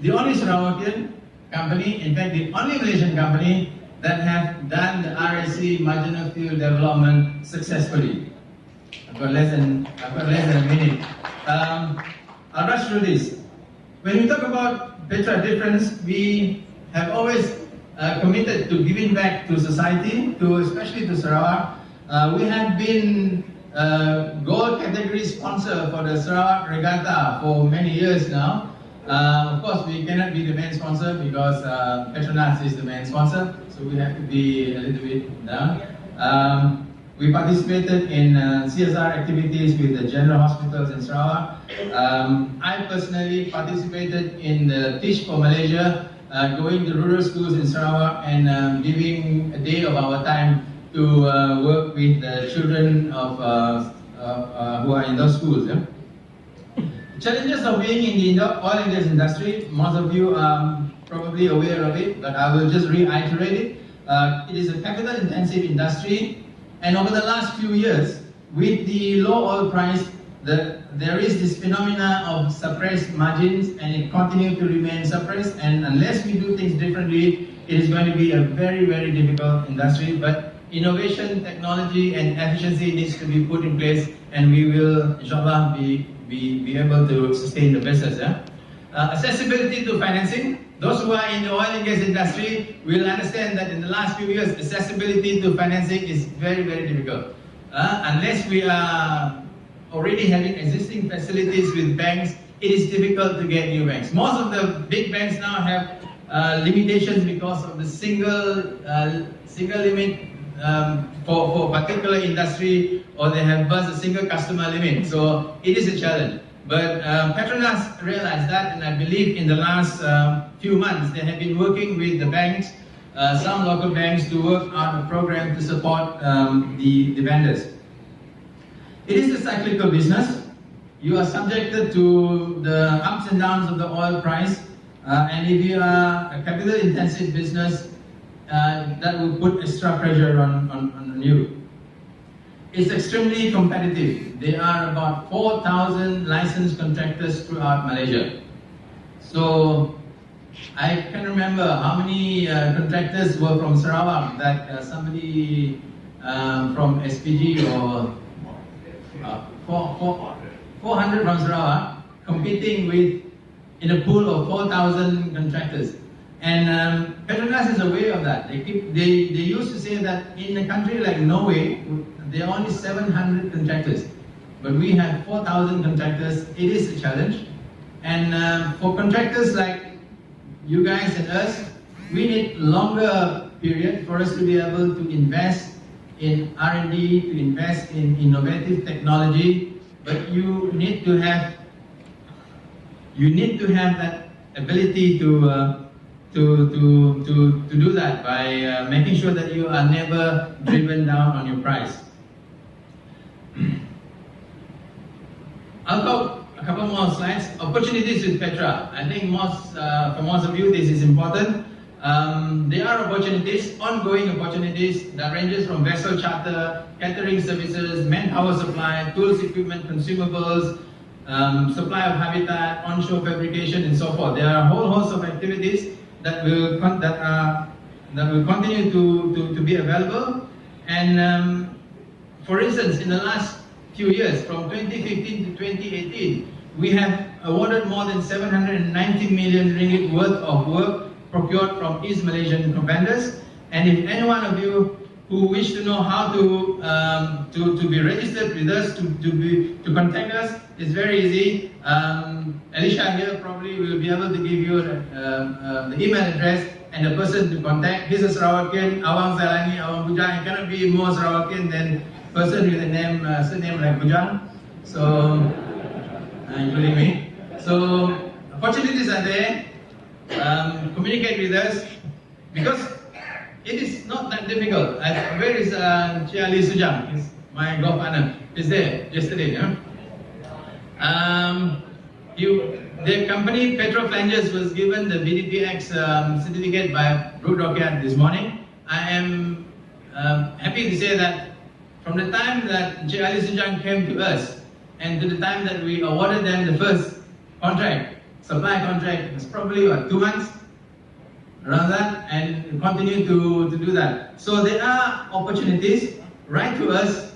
the only Sarawakian company, in fact the only Malaysian company that have done the RSC marginal fuel development successfully. I've got less than a minute. I'll rush through this. When we talk about Petra difference, we have always committed to giving back to society, especially to Sarawak. We have been gold category sponsor for the Sarawak Regatta for many years now. Of course, we cannot be the main sponsor because Petronas is the main sponsor, so we have to be a little bit down. We participated in CSR activities with the general hospitals in Sarawak. I personally participated in the Teach for Malaysia, going to rural schools in Sarawak and giving a day of our time to work with the children of who are in those schools. Yeah? Challenges of being in the oil and gas industry, most of you are probably aware of it, but I will just reiterate it. It is a capital intensive industry, and over the last few years, with the low oil price, there is this phenomena of suppressed margins, and it continues to remain suppressed, and unless we do things differently, it is going to be a very, very difficult industry. But innovation, technology and efficiency needs to be put in place, and we will, inshallah, be able to sustain the business. Yeah? Accessibility to financing. Those who are in the oil and gas industry will understand that in the last few years, accessibility to financing is very, very difficult. Unless we are already having existing facilities with banks, it is difficult to get new banks. Most of the big banks now have limitations because of the single limit for particular industry, or they have burst a single customer limit. So it is a challenge. But Petronas realized that, and I believe in the last few months they have been working with the banks, some local banks, to work on a program to support the vendors. It is a cyclical business. You are subjected to the ups and downs of the oil price, and if you are a capital intensive business, that will put extra pressure on you. It's extremely competitive. There are about 4,000 licensed contractors throughout Malaysia. So I can't remember how many contractors were from Sarawak that somebody from SPG or 400 from Sarawak competing with in a pool of 4,000 contractors. And Petronas is aware of that. They used to say that in a country like Norway, there are only 700 contractors, but we have 4,000 contractors. It is a challenge, and for contractors like you guys and us, we need longer period for us to be able to invest in R&D, to invest in innovative technology. But you need to have that ability to do that by making sure that you are never driven down on your price. I'll go a couple more slides. Opportunities with Petra. I think for most of you this is important. There are opportunities, ongoing opportunities that ranges from vessel charter, catering services, manpower supply, tools, equipment, consumables, supply of habitat, onshore fabrication, and so forth. There are a whole host of activities that will continue to be available. And for instance, in the last few years, from 2015 to 2018, we have awarded more than 790 million ringgit worth of work procured from East Malaysian vendors. And if any one of you who wish to know how to be registered with us, to contact us, it's very easy. Alicia here probably will be able to give you the email address and the person to contact. He's a Sarawakian, Awang Salani, Awang Bujang. It cannot be more Sarawakian than person with a name, surname like Bujang. So, including me. So, opportunities are there. Communicate with us, because it is not that difficult. Where is Chia Lee Sujang? He's my golf partner. He's there yesterday. Yeah? The company Petro Flanges was given the BDPX certificate by Ruth Rocket this morning. I am happy to say that from the time that Chia Lee Sujang came to us and to the time that we awarded them the first contract, supply contract, was probably 2 months. around that and continue to do that. So there are opportunities. Write to us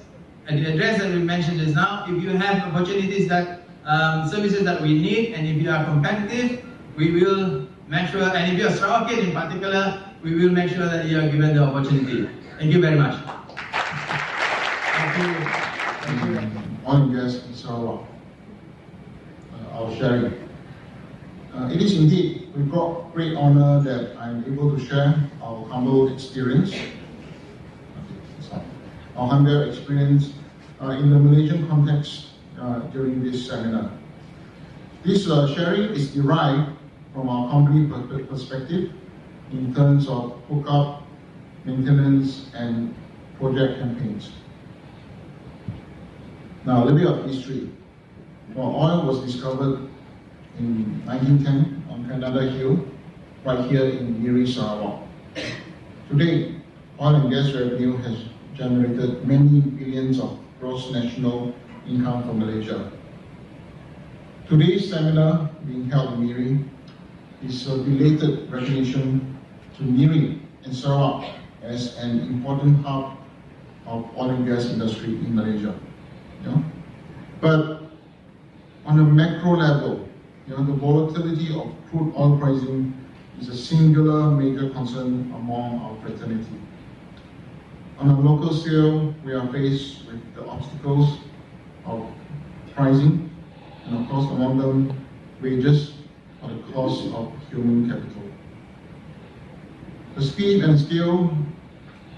at the address that we mentioned just now. If you have opportunities that services that we need, and if you are competitive, we will make sure, and if you are Sarawakian in particular, we will make sure that you are given the opportunity. Thank you very much. Thank you. Oil and gas in Sarawak. Our sharing. It is indeed with great honor that I'm able to share our humble experience. Our humble experience in the Malaysian context during this seminar. This sharing is derived from our company perspective in terms of hookup, maintenance, and project campaigns. Now, a little bit of history. Well, oil was discovered in 1910 on Canada Hill, right here in Miri, Sarawak. Today, oil and gas revenue has generated many billions of gross national income for Malaysia. Today's seminar being held in Miri is a belated recognition to Miri and Sarawak as an important hub of oil and gas industry in Malaysia. But on a macro level, the volatility of crude oil pricing is a singular major concern among our fraternity. On a local scale, we are faced with the obstacles of pricing, and of course among them, wages or the cost of human capital. The speed and scale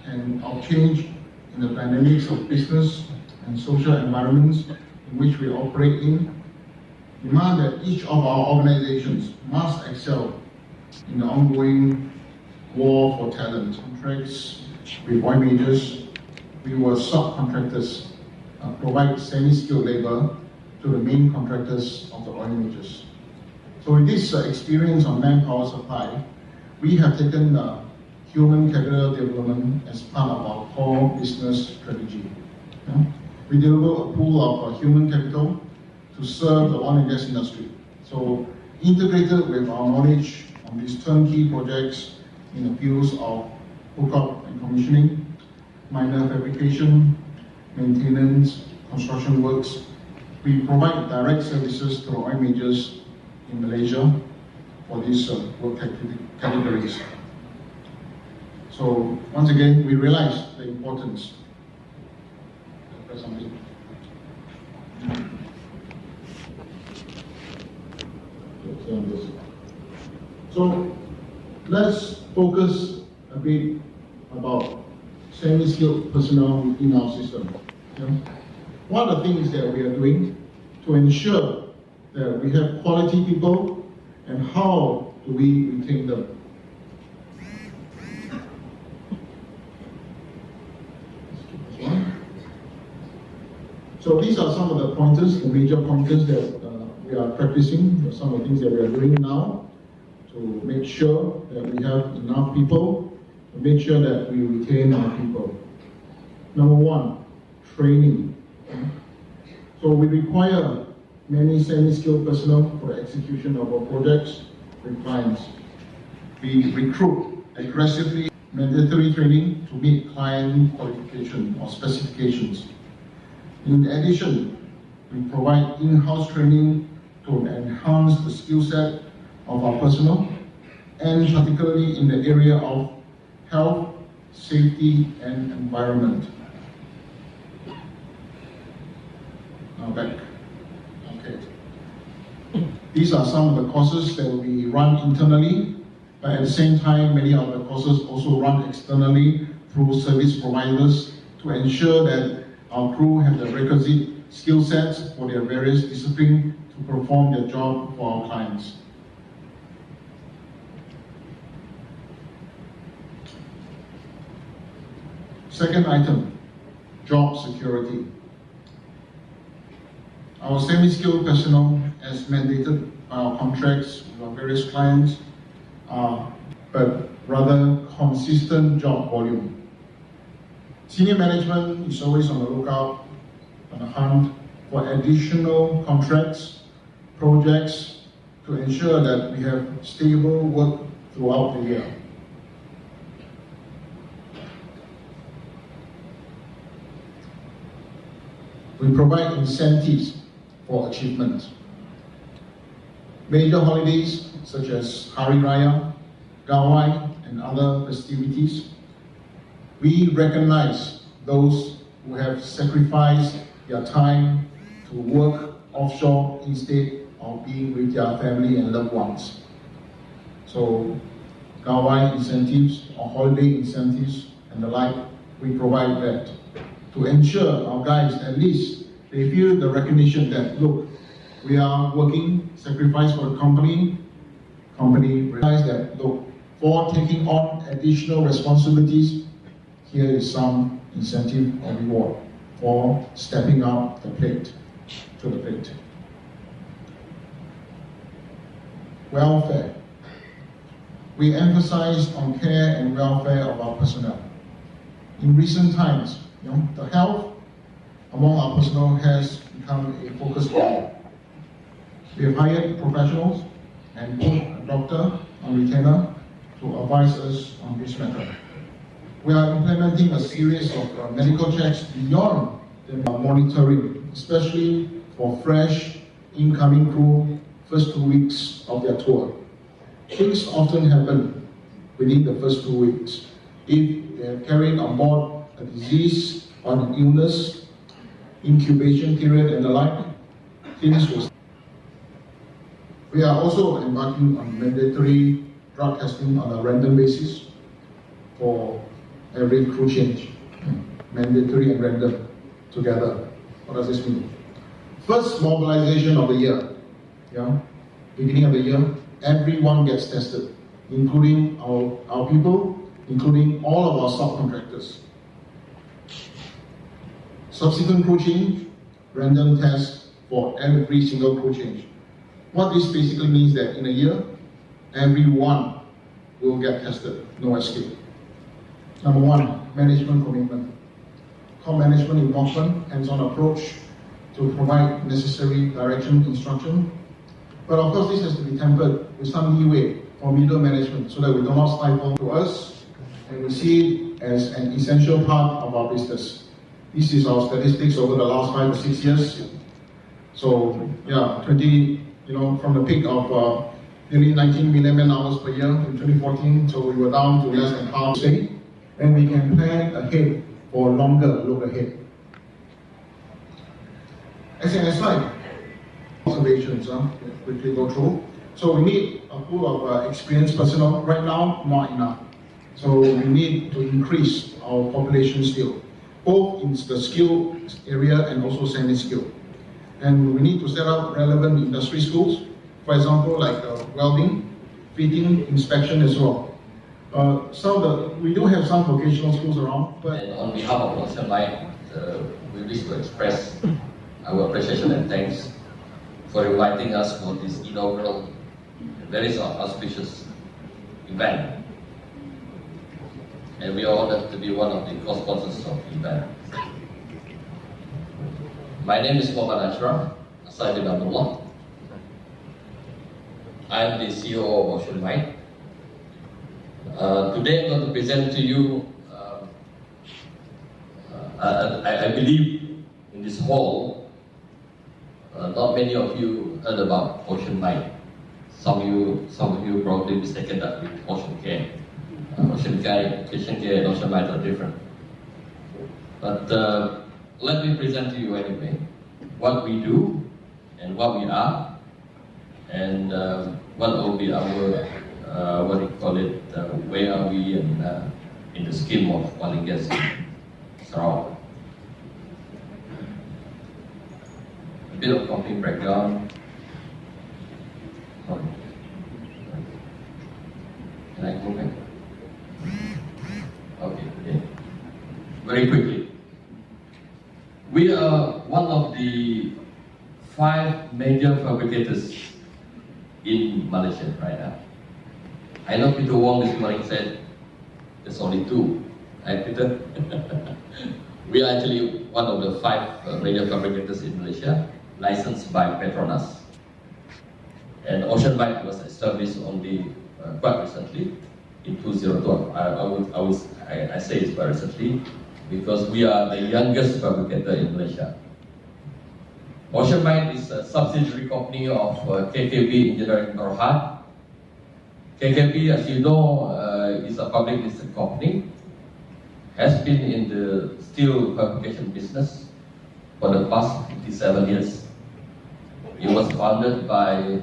and of change in the dynamics of business and social environments in which we operate in demand that each of our organizations must excel in the ongoing war for talent. Contracts with oil majors, we were subcontractors, provide semi-skilled labor to the main contractors of the oil majors. So with this experience on manpower supply, we have taken human capital development as part of our core business strategy. We deliver a pool of human capital to serve the oil and gas industry. So integrated with our knowledge on these turnkey projects in the fields of hookup and commissioning, minor fabrication, maintenance, construction works, we provide direct services to oil majors in Malaysia for these work categories. So once again, we realize the importance. So let's focus a bit about semi-skilled personnel in our system. What are the things that we are doing to ensure that we have quality people, and how do we retain them? So these are some of the pointers, the major pointers that we are practicing, some of the things that we are doing now to make sure that we have enough people, to make sure that we retain our people. Number one, training. So we require many semi-skilled personnel for the execution of our projects with clients. We recruit aggressively mandatory training to meet client qualification or specifications. In addition, we provide in-house training to enhance the skill set of our personnel, and particularly in the area of health, safety, and environment. Now back. Okay. These are some of the courses that we run internally, but at the same time, many of the courses also run externally through service providers to ensure that our crew have the requisite skill sets for their various disciplines to perform their job for our clients. Second item, job security. Our semi-skilled personnel, as mandated by our contracts with our various clients, but rather consistent job volume. Senior management is always on the lookout, on the hunt for additional contracts, projects, to ensure that we have stable work throughout the year. We provide incentives for achievement. Major holidays such as Hari Raya, Gawai, and other festivities, we recognize those who have sacrificed their time to work offshore instead of being with their family and loved ones. So, Gawai incentives or holiday incentives and the like, we provide that to ensure our guys, at least they feel the recognition that, look, we are working, sacrifice for the company realize that, look, for taking on additional responsibilities, here is some incentive or reward for stepping up to the plate. Welfare. We emphasize on care and welfare of our personnel. In recent times, the health among our personnel has become a focus area. We have hired professionals and put a doctor on retainer to advise us on this matter. We are implementing a series of medical checks beyond the monitoring, especially for fresh incoming crew first 2 weeks of their tour. Things often happen within the first 2 weeks. If they have carried on board a disease or an illness, incubation period and the like, things will. We are also embarking on mandatory drug testing on a random basis for every crew change. Mandatory and random together. What does this mean? First mobilization of the year, beginning of the year, everyone gets tested, including our people, including all of our subcontractors. Subsequent crew change, random test for every single crew change. What this basically means that in a year, everyone will get tested, no escape. Number one, management commitment. Core management involvement, hands-on approach to provide necessary direction, instruction. But of course, this has to be tempered with some leeway for middle management so that we do not stifle to us and we see it as an essential part of our business. This is our statistics over the last 5 or 6 years. So, from the peak of nearly 19 million man hours per year in 2014, so we were down to less than half today, and we can plan ahead for a longer look ahead. As an aside, observations, quickly go through. So we need a pool of experienced personnel. Right now, not enough. So we need to increase our population skill, both in the skill area and also semi-skill. And we need to set up relevant industry schools, for example, like welding, fitting, inspection as well. We do have some vocational schools around, but... And on behalf of Ocean Light, we wish to express our appreciation and thanks for inviting us for this inaugural, very auspicious event. And we are honored to be one of the co-sponsors of the event. My name is Muhammad Ashraf Asadi Abdullah. I am the CEO of Ocean Light. Today I'm going to present to you, I believe in this hall, not many of you heard about Ocean Light. Some of you probably mistaken that with Ocean Care. Ocean Care and Ocean Light are different. But let me present to you anyway what we do and what we are, and what will be our where are we in the scheme of oil and gas in Sarawak. A bit of company background. Sorry. Can I go back? Okay. Very quickly. We are one of the 5 major fabricators in Malaysia right now. I know Peter Wong this morning said there's only 2. Right, Peter? We are actually one of the 5 major fabricators in Malaysia, licensed by Petronas. And Ocean Light was established only quite recently, in 2012. I say it's quite recently, because we are the youngest fabricator in Malaysia. Ocean Mine is a subsidiary company of KKB Engineering Berhad. KKB, as you know, is a public listed company, has been in the steel fabrication business for the past 57 years. It was founded by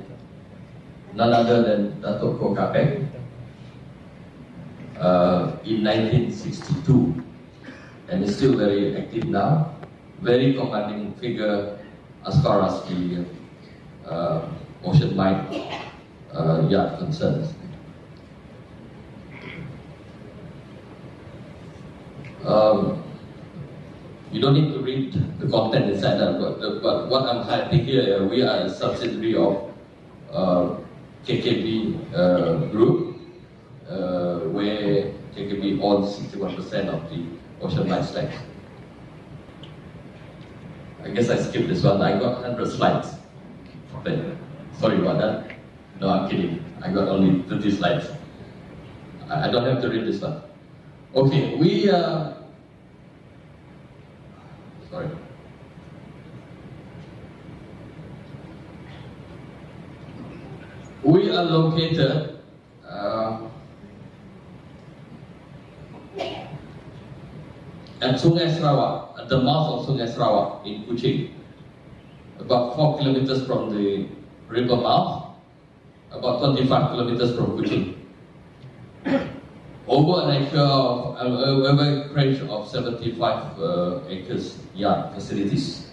none other than Datuk Ko Kapek in 1962, and is still very active now. Very commanding figure as far as the Ocean Mine yard concerns. You don't need to read the content inside that, but what I'm highlighting here, we are a subsidiary of KKB Group, where KKB owns 61% of the Ocean Mine stake. I guess I skipped this one. I got 100 slides. Okay. Sorry about that. No, I'm kidding. I got only 30 slides. I don't have to read this one. Okay, sorry. We are located at Sungai Sarawak, at the mouth of Sungai Sarawak in Kuching, about 4 kilometers from the river mouth, about 25 kilometers from Kuching. Over an acre of, over a range of 75 acres yard facilities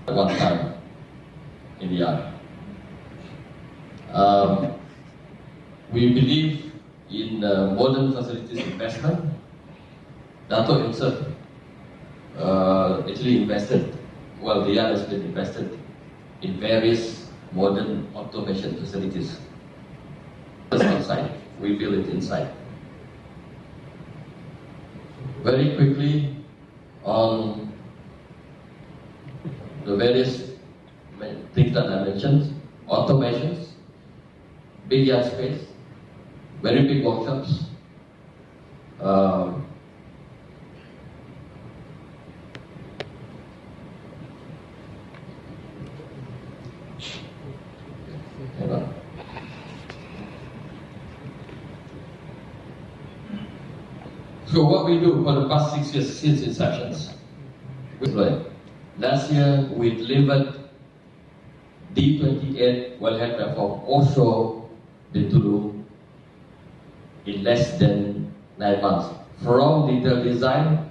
at one time in the yard. We believe in modern facilities investment. Dato himself actually invested, well, the yard has been invested in various modern automation facilities. Just outside, we build it inside. Very quickly on the various things that I mentioned, automations, big yard space, very big workshops, so what we do for the past 6 years since inception, last year we delivered D28 wellhead platform offshore Bintulu in less than 9 months, from detailed design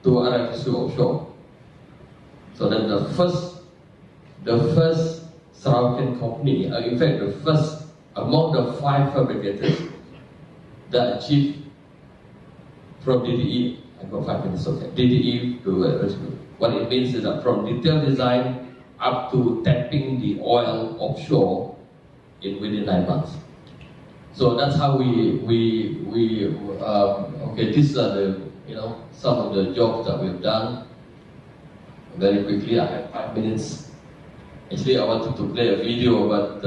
to RFSU offshore. So that the first Sarawakian company, in fact the first among the 5 fabricators that achieved from DDE, I got 5 minutes, okay. DDE to what it means is that from detailed design up to tapping the oil offshore within 9 months. So that's how we okay, these are the, some of the jobs that we've done. Very quickly, I have 5 minutes. Actually, I wanted to play a video, but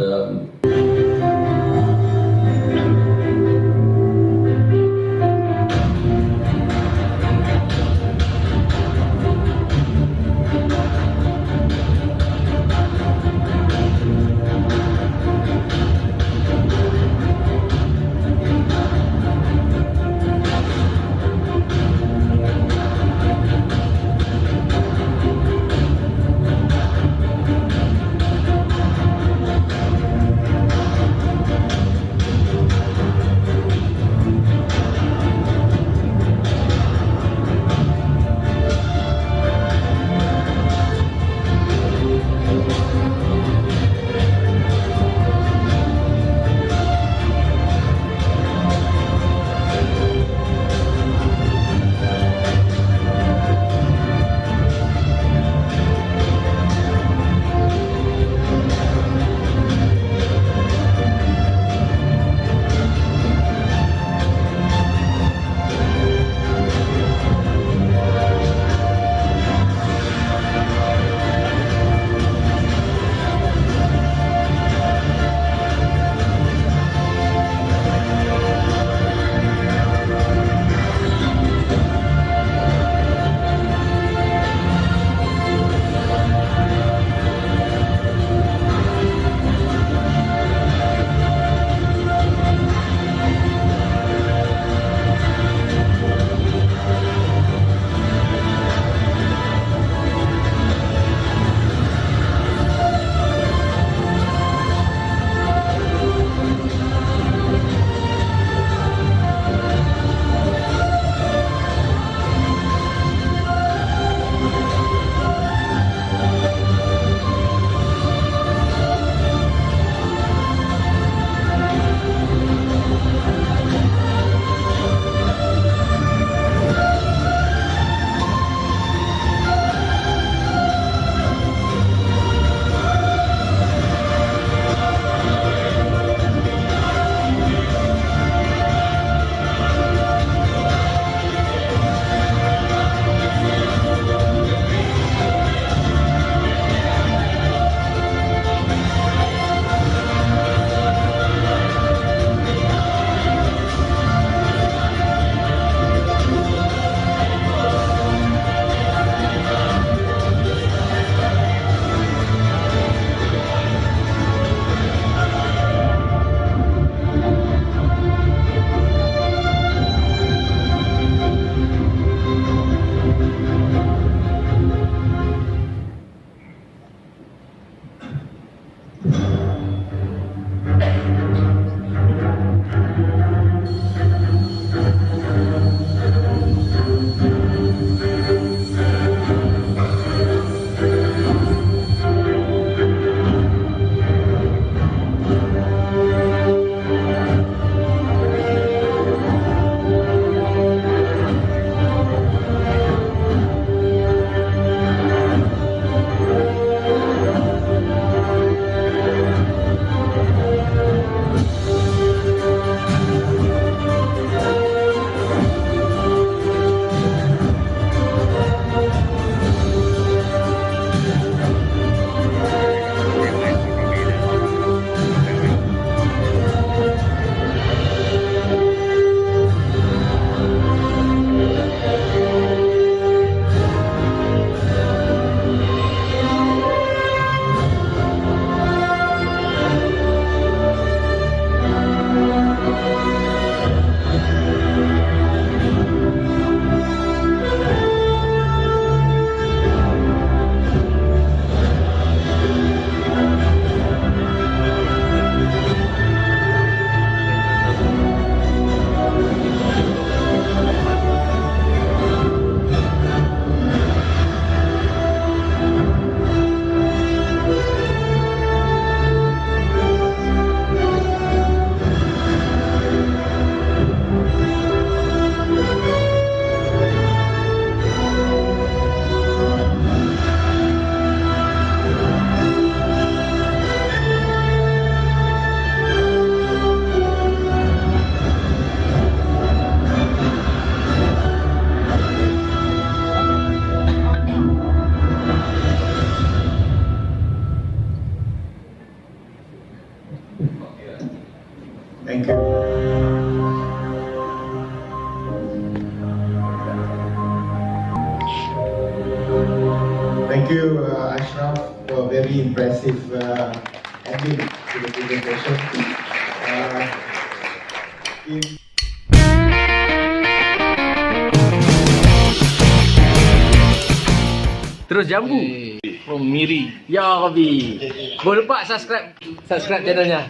Thank you, Ashraf, for a very impressive ending to the presentation. Terus jambu from Miri. Ya Rabbi. Jangan lupa subscribe channelnya.